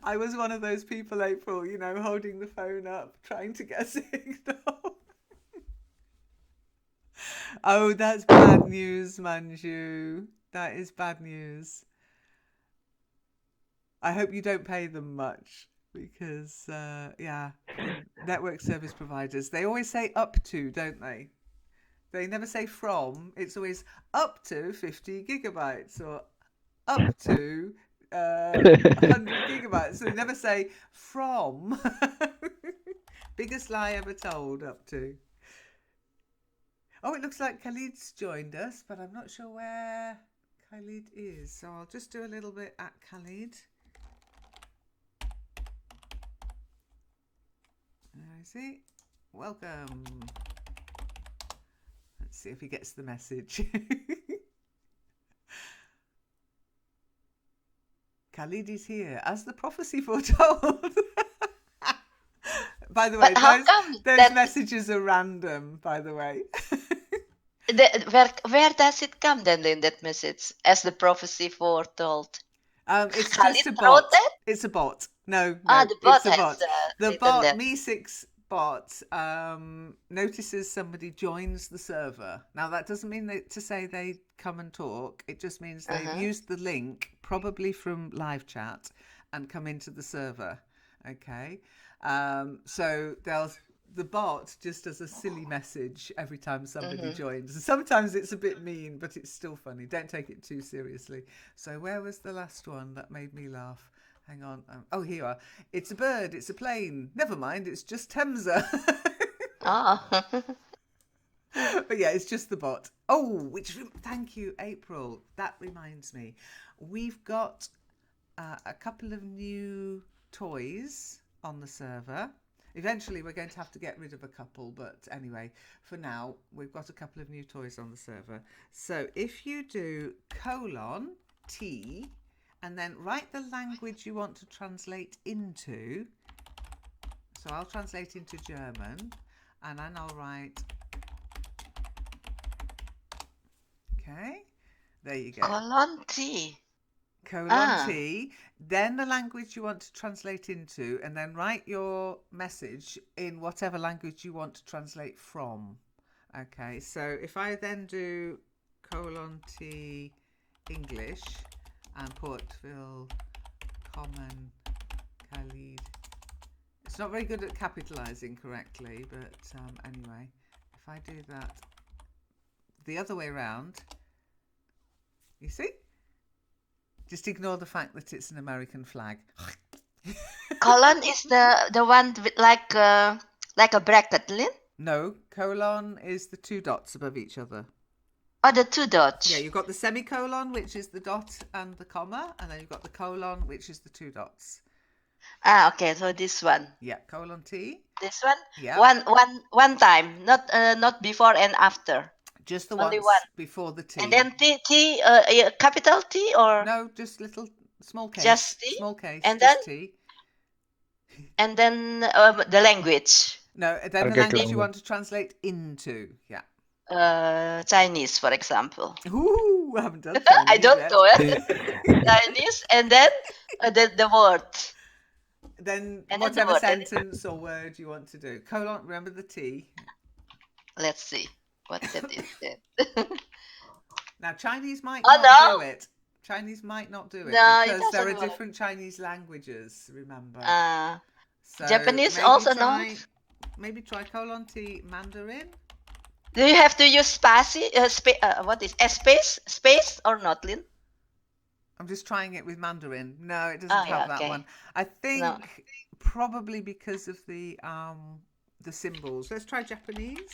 Speaker 1: I was one of those people, April, holding the phone up, trying to get a signal. Oh, that's bad news, Manju. That is bad news. I hope you don't pay them much because, network service providers, they always say up to, don't they? They never say from. It's always up to 50 gigabytes or up to 100 gigabytes. So they never say from. Biggest lie ever told, up to. Oh, it looks like Khalid's joined us, but I'm not sure where Khalid is. So I'll just do a little bit at Khalid. There is he. Welcome. Let's see if he gets the message. Khalid is here, as the prophecy foretold. By the way, those messages are random, by the way.
Speaker 2: Where does it come then in that message, as the prophecy foretold?
Speaker 1: It's
Speaker 2: Khalid
Speaker 1: just a
Speaker 2: wrote
Speaker 1: bot.
Speaker 2: that?
Speaker 1: It's a bot. No,
Speaker 2: The bot
Speaker 1: it's a bot. The bot,
Speaker 2: that.
Speaker 1: Me6 bot, notices somebody joins the server. Now, that doesn't mean to say they come and talk. It just means they've used the link, probably from live chat, and come into the server. Okay? So the bot just does a silly message every time somebody joins. And sometimes it's a bit mean, but it's still funny. Don't take it too seriously. So where was the last one that made me laugh? Hang on. Oh, here you are. It's a bird. It's a plane. Never mind. It's just Temza. But yeah, it's just the bot. Oh, thank you, April. That reminds me. We've got a couple of new toys on the server. Eventually, we're going to have to get rid of a couple. But anyway, for now, we've got a couple of new toys on the server. So if you do :T, and then write the language you want to translate into. So I'll translate into German, and then I'll write. Okay, there you go.
Speaker 2: :T.
Speaker 1: T. Then the language you want to translate into, and then write your message in whatever language you want to translate from. Okay, so if I then do :T English and Portville Common Khalid. It's not very good at capitalizing correctly, but anyway, if I do that the other way around, you see? Just ignore the fact that it's an American flag.
Speaker 2: Colon is the one with like a bracket, Lynn?
Speaker 1: No, colon is the two dots above each other.
Speaker 2: Oh, the two dots.
Speaker 1: Yeah, you've got the semicolon, which is the dot and the comma, and then you've got the colon, which is the two dots.
Speaker 2: Okay, so this one.
Speaker 1: Yeah, :T.
Speaker 2: This one?
Speaker 1: Yeah.
Speaker 2: One time, not before and after.
Speaker 1: Just the
Speaker 2: only
Speaker 1: once
Speaker 2: one.
Speaker 1: Before the T.
Speaker 2: And then T, capital T or?
Speaker 1: No, just little small case.
Speaker 2: Just T?
Speaker 1: Small case.
Speaker 2: And
Speaker 1: just
Speaker 2: then?
Speaker 1: T.
Speaker 2: And then the language.
Speaker 1: No, then the language you want to translate into. Yeah.
Speaker 2: Chinese, for example.
Speaker 1: Ooh, I haven't done Chinese
Speaker 2: I don't
Speaker 1: yet.
Speaker 2: know it. Chinese, and then the word.
Speaker 1: Then
Speaker 2: And
Speaker 1: whatever
Speaker 2: then the word.
Speaker 1: sentence or word you want to do. Colon, remember the T.
Speaker 2: Let's see what that is.
Speaker 1: Now, Chinese might
Speaker 2: Oh,
Speaker 1: not
Speaker 2: no.
Speaker 1: do it. Chinese might not do it
Speaker 2: No, it
Speaker 1: because there are
Speaker 2: doesn't work.
Speaker 1: different Chinese languages, remember. So
Speaker 2: Japanese
Speaker 1: maybe
Speaker 2: also
Speaker 1: try,
Speaker 2: not.
Speaker 1: Maybe try :T Mandarin.
Speaker 2: Do you have to use what is space or not, Lynn?
Speaker 1: I'm just trying it with Mandarin. No, it doesn't
Speaker 2: Oh,
Speaker 1: have
Speaker 2: yeah,
Speaker 1: that
Speaker 2: okay.
Speaker 1: one. I think
Speaker 2: No.
Speaker 1: probably because of the symbols. Let's try Japanese.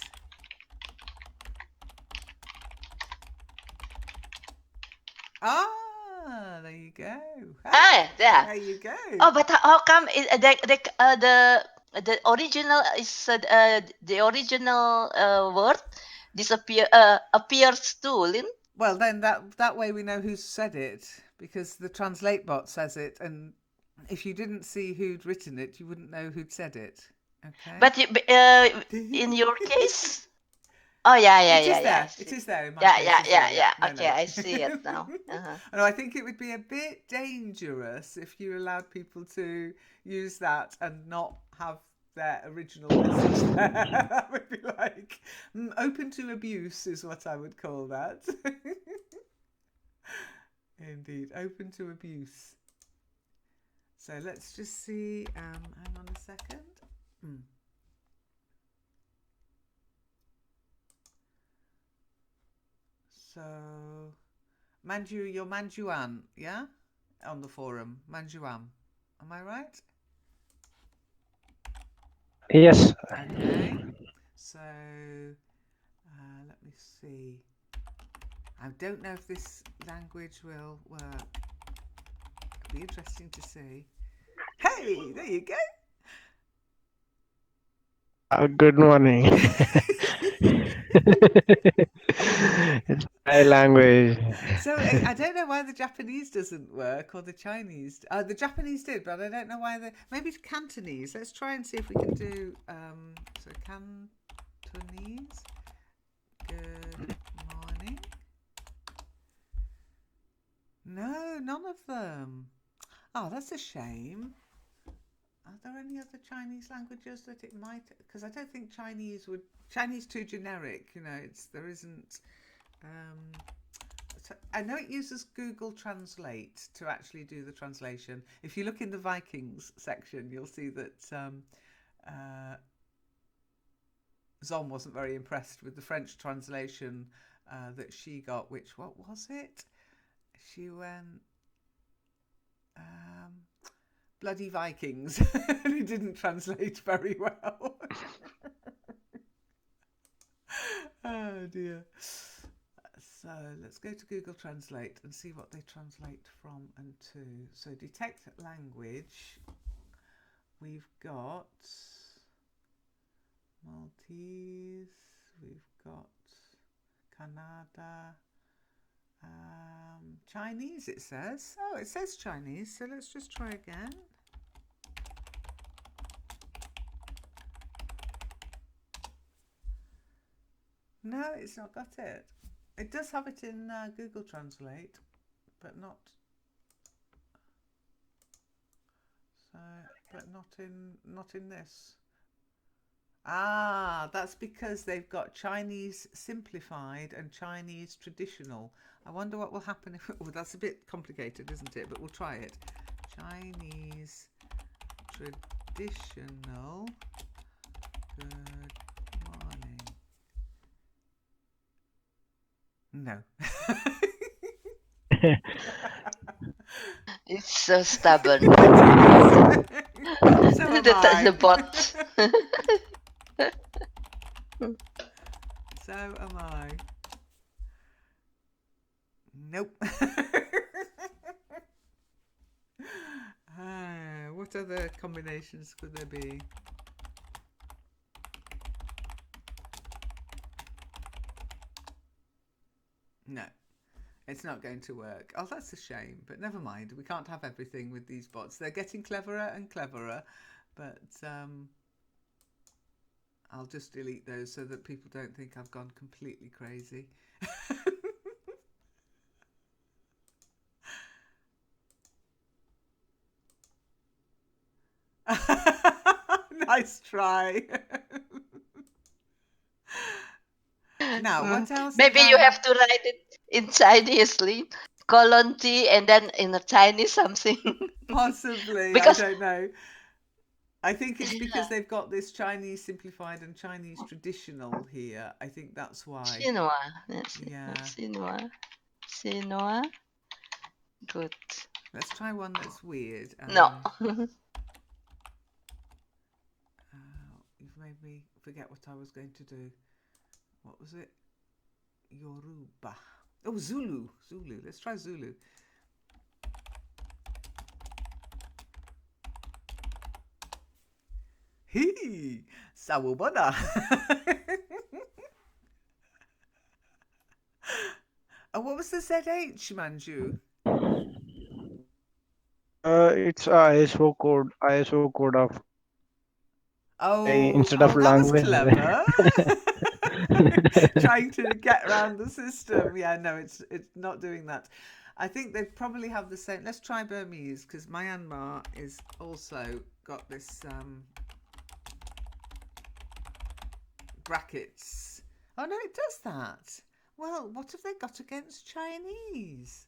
Speaker 1: Ah, there you go.
Speaker 2: Ah, yeah.
Speaker 1: There you go.
Speaker 2: Oh, but how come the original is the original word appears too, Lin?
Speaker 1: Well, then that way we know who's said it, because the translate bot says it, and if you didn't see who'd written it, you wouldn't know who'd said it. Okay.
Speaker 2: But in your case, oh yeah,
Speaker 1: It is
Speaker 2: I
Speaker 1: there.
Speaker 2: see.
Speaker 1: It is there in my
Speaker 2: Yeah,
Speaker 1: case as well. Yeah. No,
Speaker 2: Okay,
Speaker 1: no.
Speaker 2: I see it now. Uh-huh.
Speaker 1: No, I think it would be a bit dangerous if you allowed people to use that and not have their original message there. That would be like open to abuse, is what I would call that. Indeed, open to abuse. So let's just see. Hang on a second. So, Manju, you're Manjuan, yeah? On the forum, Manjuan. Am I right?
Speaker 3: Yes.
Speaker 1: Okay. So, let me see. I don't know if this language will work. It'll be interesting to see. Hey, there you go.
Speaker 3: Good morning. It's my language.
Speaker 1: So I don't know why the Japanese doesn't work, or the Chinese. The Japanese did, but I don't know why maybe it's Cantonese. Let's try and see if we can do so Cantonese. Good morning. No, none of them. Oh, that's a shame. Are there any other Chinese languages that it might? Because I don't think Chinese too generic. There isn't. I know it uses Google Translate to actually do the translation. If you look in the Vikings section, you'll see that Zon wasn't very impressed with the French translation that she got. What was it? She went bloody Vikings, and it didn't translate very well. Oh dear. So let's go to Google Translate and see what they translate from and to. So detect language. We've got Maltese. We've got Canada. Chinese, it says. Oh, it says Chinese. So let's just try again. No, it's not got it. It does have it in Google Translate, but not. So, but not in this. Ah, that's because they've got Chinese simplified and Chinese traditional. I wonder what will happen if. Oh, that's a bit complicated, isn't it? But we'll try it. Chinese traditional. Good morning. No.
Speaker 2: It's so stubborn.
Speaker 1: So am I.
Speaker 2: The bot.
Speaker 1: So am I. Nope. What other combinations could there be? No, it's not going to work. Oh, that's a shame, but never mind. We can't have everything with these bots. They're getting cleverer and cleverer, but I'll just delete those so that people don't think I've gone completely crazy. Nice try. Now, what else?
Speaker 2: Maybe you have to write it in Chinese, Lin. Colon T and then in a Chinese something.
Speaker 1: Possibly,
Speaker 2: Because
Speaker 1: I don't know. I think it's because they've got this Chinese simplified and Chinese traditional here. I think that's why.
Speaker 2: Xinhua.
Speaker 1: Yeah.
Speaker 2: Xinhua. Good.
Speaker 1: Let's try one that's weird.
Speaker 2: No.
Speaker 1: You've made me forget what I was going to do. What was it? Yoruba. Oh, Zulu. Zulu. Let's try Zulu. Hee, sawubona. And what was the ZH, Manju?
Speaker 3: It's ISO code of instead of
Speaker 1: That was
Speaker 3: language.
Speaker 1: clever. Trying to get around the system. Yeah, no, it's not doing that. I think they probably have the same. Let's try Burmese because Myanmar is also got this brackets. Oh no, it does that. Well, what have they got against Chinese?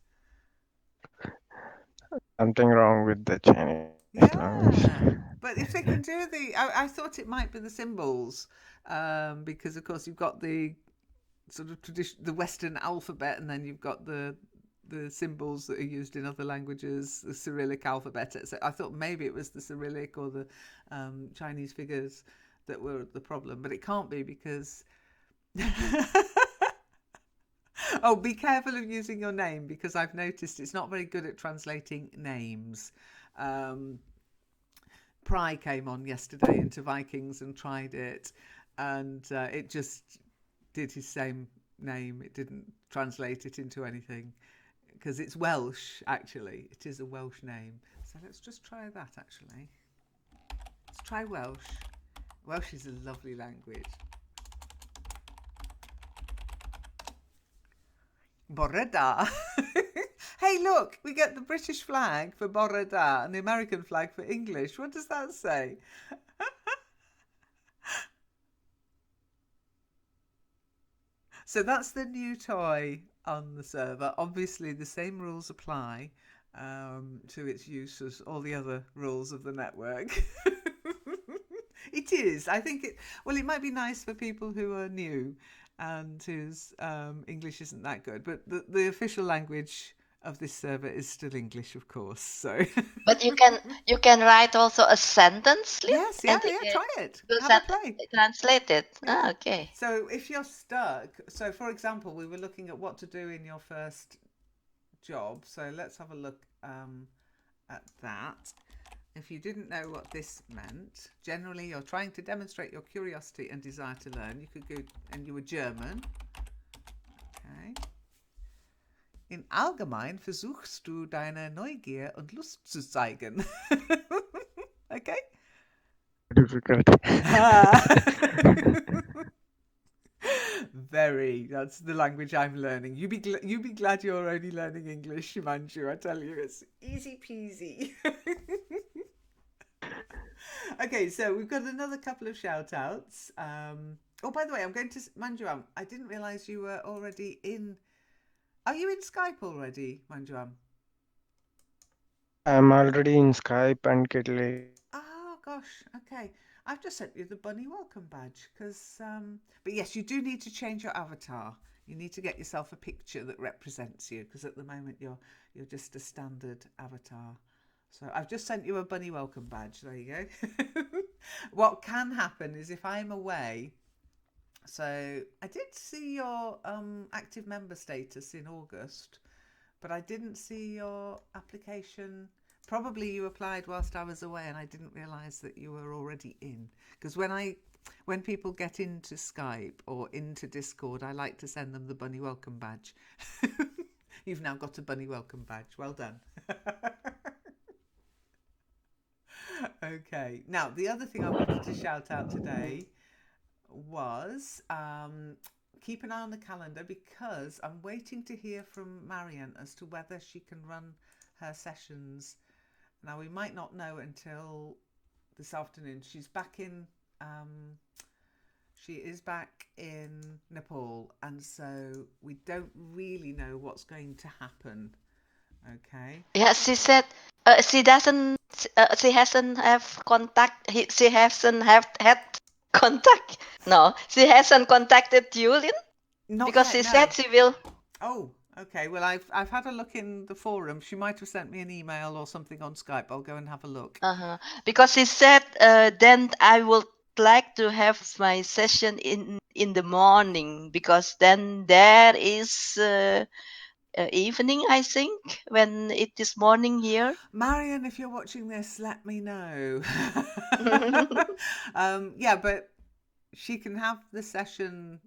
Speaker 3: Something wrong with the Chinese language.
Speaker 1: Yeah, but if they can do I thought it might be the symbols, because of course you've got the sort of the Western alphabet, and then you've got the symbols that are used in other languages, the Cyrillic alphabet. So I thought maybe it was the Cyrillic or the Chinese figures that were the problem, but it can't be because. Oh, be careful of using your name because I've noticed it's not very good at translating names. Pry came on yesterday into Vikings and tried it, and it just did his same name. It didn't translate it into anything because it's Welsh, actually. It is a Welsh name. So let's just try that, actually. Let's try Welsh. Welsh is a lovely language. Bore da. Hey, look, we get the British flag for Bore da and the American flag for English. What does that say? So that's the new toy on the server. Obviously, the same rules apply to its use as all the other rules of the network. It is. I think it might be nice for people who are new and whose English isn't that good. But the official language of this server is still English, of course. So.
Speaker 2: But you can write also a sentence.
Speaker 1: Yes, yeah, try it. Have a play.
Speaker 2: Translate it.
Speaker 1: Yeah.
Speaker 2: Ah, okay.
Speaker 1: So if you're stuck, so for example, we were looking at what to do in your first job. So let's have a look at that. If you didn't know what this meant, generally you're trying to demonstrate your curiosity and desire to learn. You could go, and you were German. Okay. In allgemein versuchst du deine Neugier und Lust zu zeigen. Okay?
Speaker 3: Difficult.
Speaker 1: Very. That's the language I'm learning. You be glad you're only learning English, Manju. I tell you, it's easy peasy. Okay, so we've got another couple of shout outs. Oh, by the way, I'm going to Manjuam. I didn't realize you were already in. Are you in Skype already, Manjuam?
Speaker 3: I'm already in Skype and Kitley.
Speaker 1: Oh gosh, okay. I've just sent you the bunny welcome badge because, but yes, you do need to change your avatar. You need to get yourself a picture that represents you because at the moment you're just a standard avatar. So I've just sent you a bunny welcome badge. There you go. What can happen is if I'm away. So I did see your active member status in August, but I didn't see your application. Probably you applied whilst I was away and I didn't realise that you were already in. Because when people get into Skype or into Discord, I like to send them the bunny welcome badge. You've now got a bunny welcome badge. Well done. Okay. Now, the other thing I wanted to shout out today was keep an eye on the calendar because I'm waiting to hear from Marian as to whether she can run her sessions. Now, we might not know until this afternoon. She's back in, she is back in Nepal, and so we don't really know what's going to happen. Okay.
Speaker 2: Yeah, she said she doesn't. She hasn't have contact. She hasn't have had contact. No, she hasn't contacted you, Lynn,
Speaker 1: Not
Speaker 2: because
Speaker 1: yet,
Speaker 2: she
Speaker 1: no.
Speaker 2: said she will.
Speaker 1: Oh, okay. Well, I've had a look in the forum. She might have sent me an email or something on Skype. I'll go and have a look.
Speaker 2: Because she said then I will like to have my session in the morning, because then there is evening, I think, when it is morning here.
Speaker 1: Marion, if you're watching this, let me know. Yeah, but she can have the session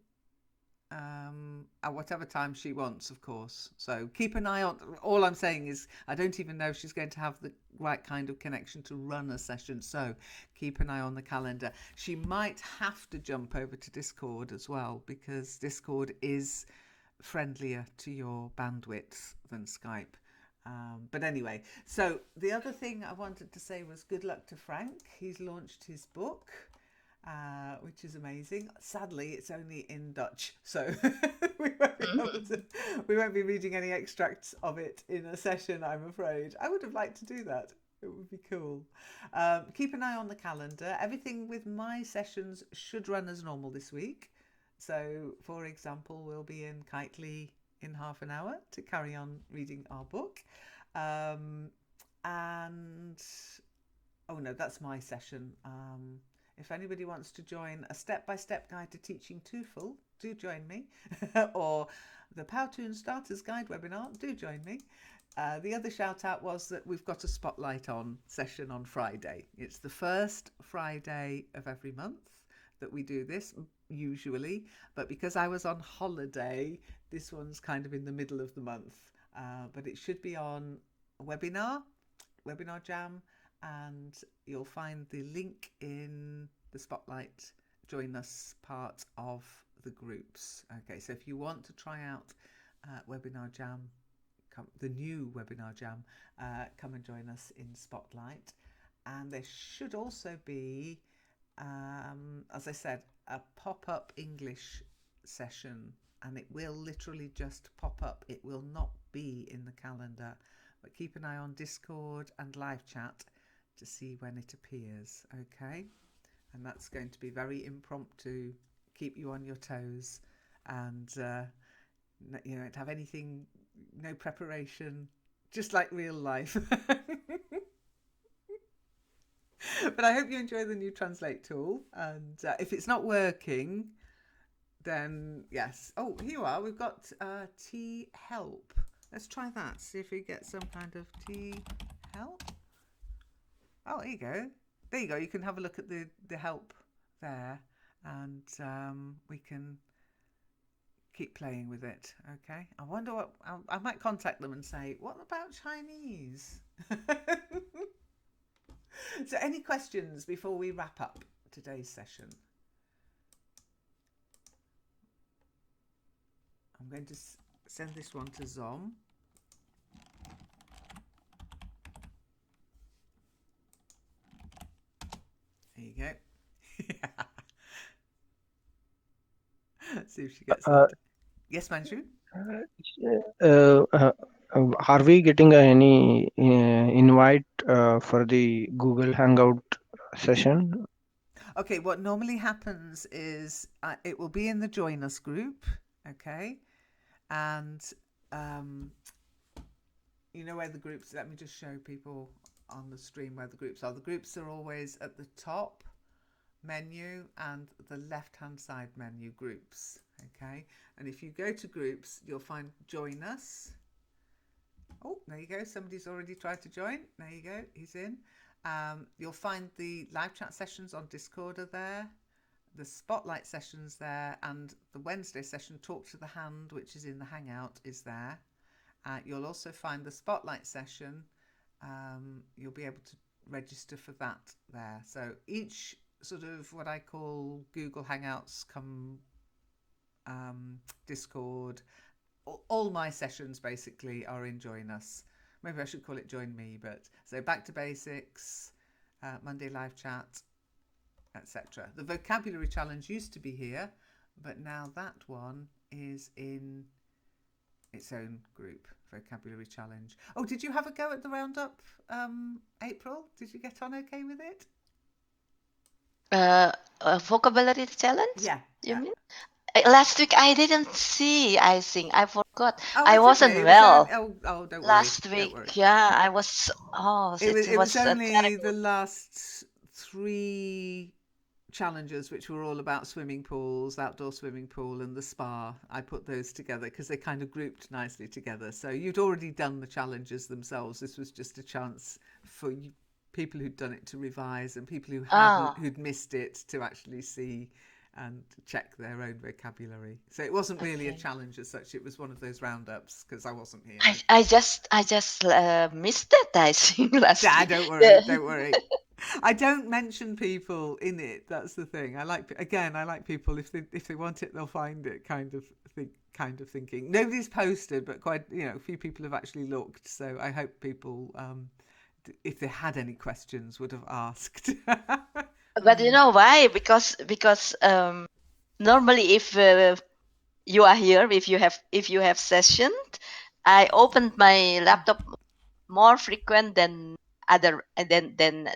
Speaker 1: at whatever time she wants, of course. So keep an eye on. All I'm saying is I don't even know if she's going to have the right kind of connection to run a session. So keep an eye on the calendar. She might have to jump over to Discord as well, because Discord is friendlier to your bandwidth than Skype. But anyway, so the other thing I wanted to say was good luck to Frank. He's launched his book, which is amazing. Sadly, it's only in Dutch, so we won't be reading any extracts of it in a session, I'm afraid. I would have liked to do that. It would be cool. Keep an eye on the calendar. Everything with my sessions should run as normal this week. So, for example, we'll be in Kitely in half an hour to carry on reading our book. And, oh no, that's my session. If anybody wants to join a step-by-step guide to teaching TOEFL, do join me. Or the Powtoon Starters Guide webinar, do join me. The other shout out was that we've got a Spotlight On session on Friday. It's the first Friday of every month that we do this, usually, but because I was on holiday, this one's kind of in the middle of the month. But it should be on Webinar Jam, and you'll find the link in the Spotlight Join Us part of the groups. Okay, so if you want to try out Webinar Jam, the new Webinar Jam, come and join us in Spotlight. And there should also be, as I said, a pop-up English session, and it will literally just pop up. It will not be in the calendar, but keep an eye on Discord and live chat to see when it appears. Okay, and that's going to be very impromptu, keep you on your toes, and you don't have anything, no preparation, just like real life. But I hope you enjoy the new Translate tool, and if it's not working, then yes. Oh, here you are. We've got T help. Let's try that. See if we get some kind of T help. Oh, there you go. There you go. You can have a look at the help there, and we can keep playing with it. Okay. I wonder what I might contact them and say, what about Chinese? So any questions before we wrap up today's session? I'm going to send this one to Zom. There you go. See if she gets that. Yes, Manju?
Speaker 3: Are we getting any invite for the Google Hangout session?
Speaker 1: Okay, what normally happens is it will be in the Join Us group, okay? And you know where the groups, let me just show people on the stream where the groups are. The groups are always at the top menu and the left-hand side menu, groups, okay? And if you go to groups, you'll find Join Us. Oh, there you go. Somebody's already tried to join. There you go. He's in. You'll find the live chat sessions on Discord are there, the Spotlight sessions there, and the Wednesday session, Talk to the Hand, which is in the Hangout, is there. You'll also find the Spotlight session. You'll be able to register for that there. So each sort of what I call Google Hangouts come Discord, all my sessions basically are in Join Us. Maybe I should call it Join Me, but so Back to Basics, Monday Live Chat, etc. The Vocabulary Challenge used to be here, but now that one is in its own group, Vocabulary Challenge. Oh, did you have a go at the Roundup, April? Did you get on okay with it?
Speaker 2: Vocabulary challenge?
Speaker 1: Yeah.
Speaker 2: You mean? Last week I didn't see, I think. I forgot.
Speaker 1: Oh,
Speaker 2: I wasn't well.
Speaker 1: Don't worry.
Speaker 2: Last week,
Speaker 1: Don't worry.
Speaker 2: yeah, I was.
Speaker 1: It was only the last 3 challenges which were all about swimming pools, outdoor swimming pool and the spa. I put those together because they kind of grouped nicely together. So you'd already done the challenges themselves. This was just a chance for people who'd done it to revise, and people who hadn't, who'd missed it, to actually see and check their own vocabulary. So it wasn't really a challenge as such. It was one of those roundups because I wasn't here.
Speaker 2: I just missed it, I think, last week.
Speaker 1: Don't worry, don't worry. I don't mention people in it. That's the thing. I like people, if they want it, they'll find it. Kind of thinking. Nobody's posted, but quite a few people have actually looked. So I hope people, if they had any questions, would have asked.
Speaker 2: But you know why? Because normally if you are here, if you have session, I opened my laptop more frequent than other than
Speaker 1: yeah,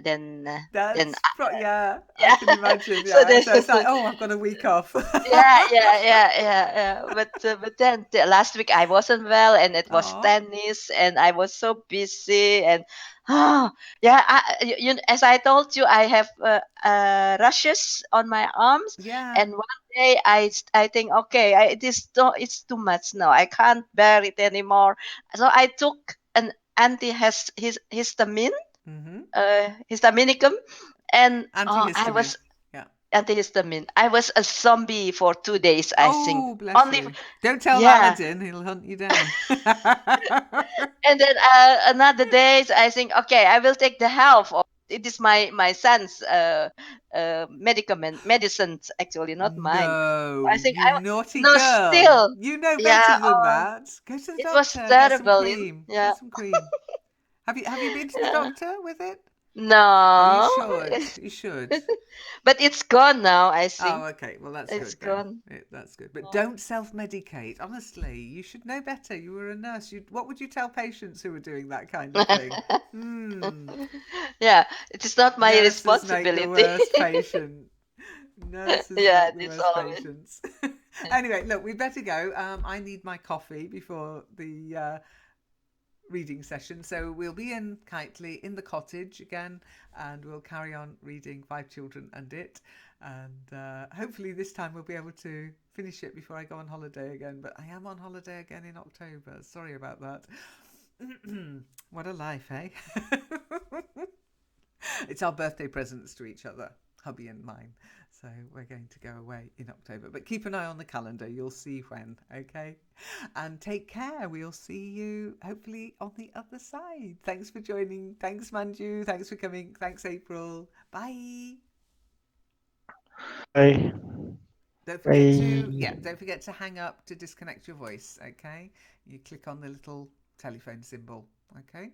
Speaker 1: I can imagine.
Speaker 2: So
Speaker 1: Yeah. So it's like, oh, I've got a week off.
Speaker 2: yeah. But then last week I wasn't well, and it was
Speaker 1: Aw.
Speaker 2: tennis, and I was so busy, and as I told you, I have rashes on my arms,
Speaker 1: Yeah.
Speaker 2: and one day I think, okay, it's too much now. I can't bear it anymore. So I took an histamine, histaminicum, and I was antihistamine. I was a zombie for 2 days, I think.
Speaker 1: Oh, bless you. Don't tell Aladdin, he'll hunt you down.
Speaker 2: And then another day, I think, okay, I will take the help. It is my son's medicines, actually, not mine.
Speaker 1: No,
Speaker 2: I think
Speaker 1: you naughty girl.
Speaker 2: Still.
Speaker 1: You know better than that. Go to the doctor.
Speaker 2: It was terrible.
Speaker 1: Get some cream.
Speaker 2: Yeah.
Speaker 1: Get some cream. Have you been to the doctor with it?
Speaker 2: No.
Speaker 1: Oh, you should.
Speaker 2: But it's gone now, I think.
Speaker 1: Oh, okay. Well, that's good.
Speaker 2: It's gone.
Speaker 1: That's good. But don't self-medicate. Honestly, you should know better. You were a nurse. What would you tell patients who were doing that kind of thing?
Speaker 2: Yeah, it is not my
Speaker 1: Nurses
Speaker 2: responsibility.
Speaker 1: Make the worst patient. Nurses make the worst patients. Anyway, look, we better go. I need my coffee before the reading session, so we'll be in Kitely in the cottage again, and we'll carry on reading Five Children and It, and hopefully this time we'll be able to finish it before I go on holiday again. But I am on holiday again in October. Sorry about that. What a life, eh? It's our birthday presents to each other, hubby and mine. So we're going to go away in October. But keep an eye on the calendar. You'll see when, okay? And take care. We'll see you hopefully on the other side. Thanks for joining. Thanks, Manju. Thanks for coming. Thanks, April. Bye.
Speaker 3: Bye.
Speaker 1: Don't forget to hang up to disconnect your voice, okay? You click on the little telephone symbol, okay?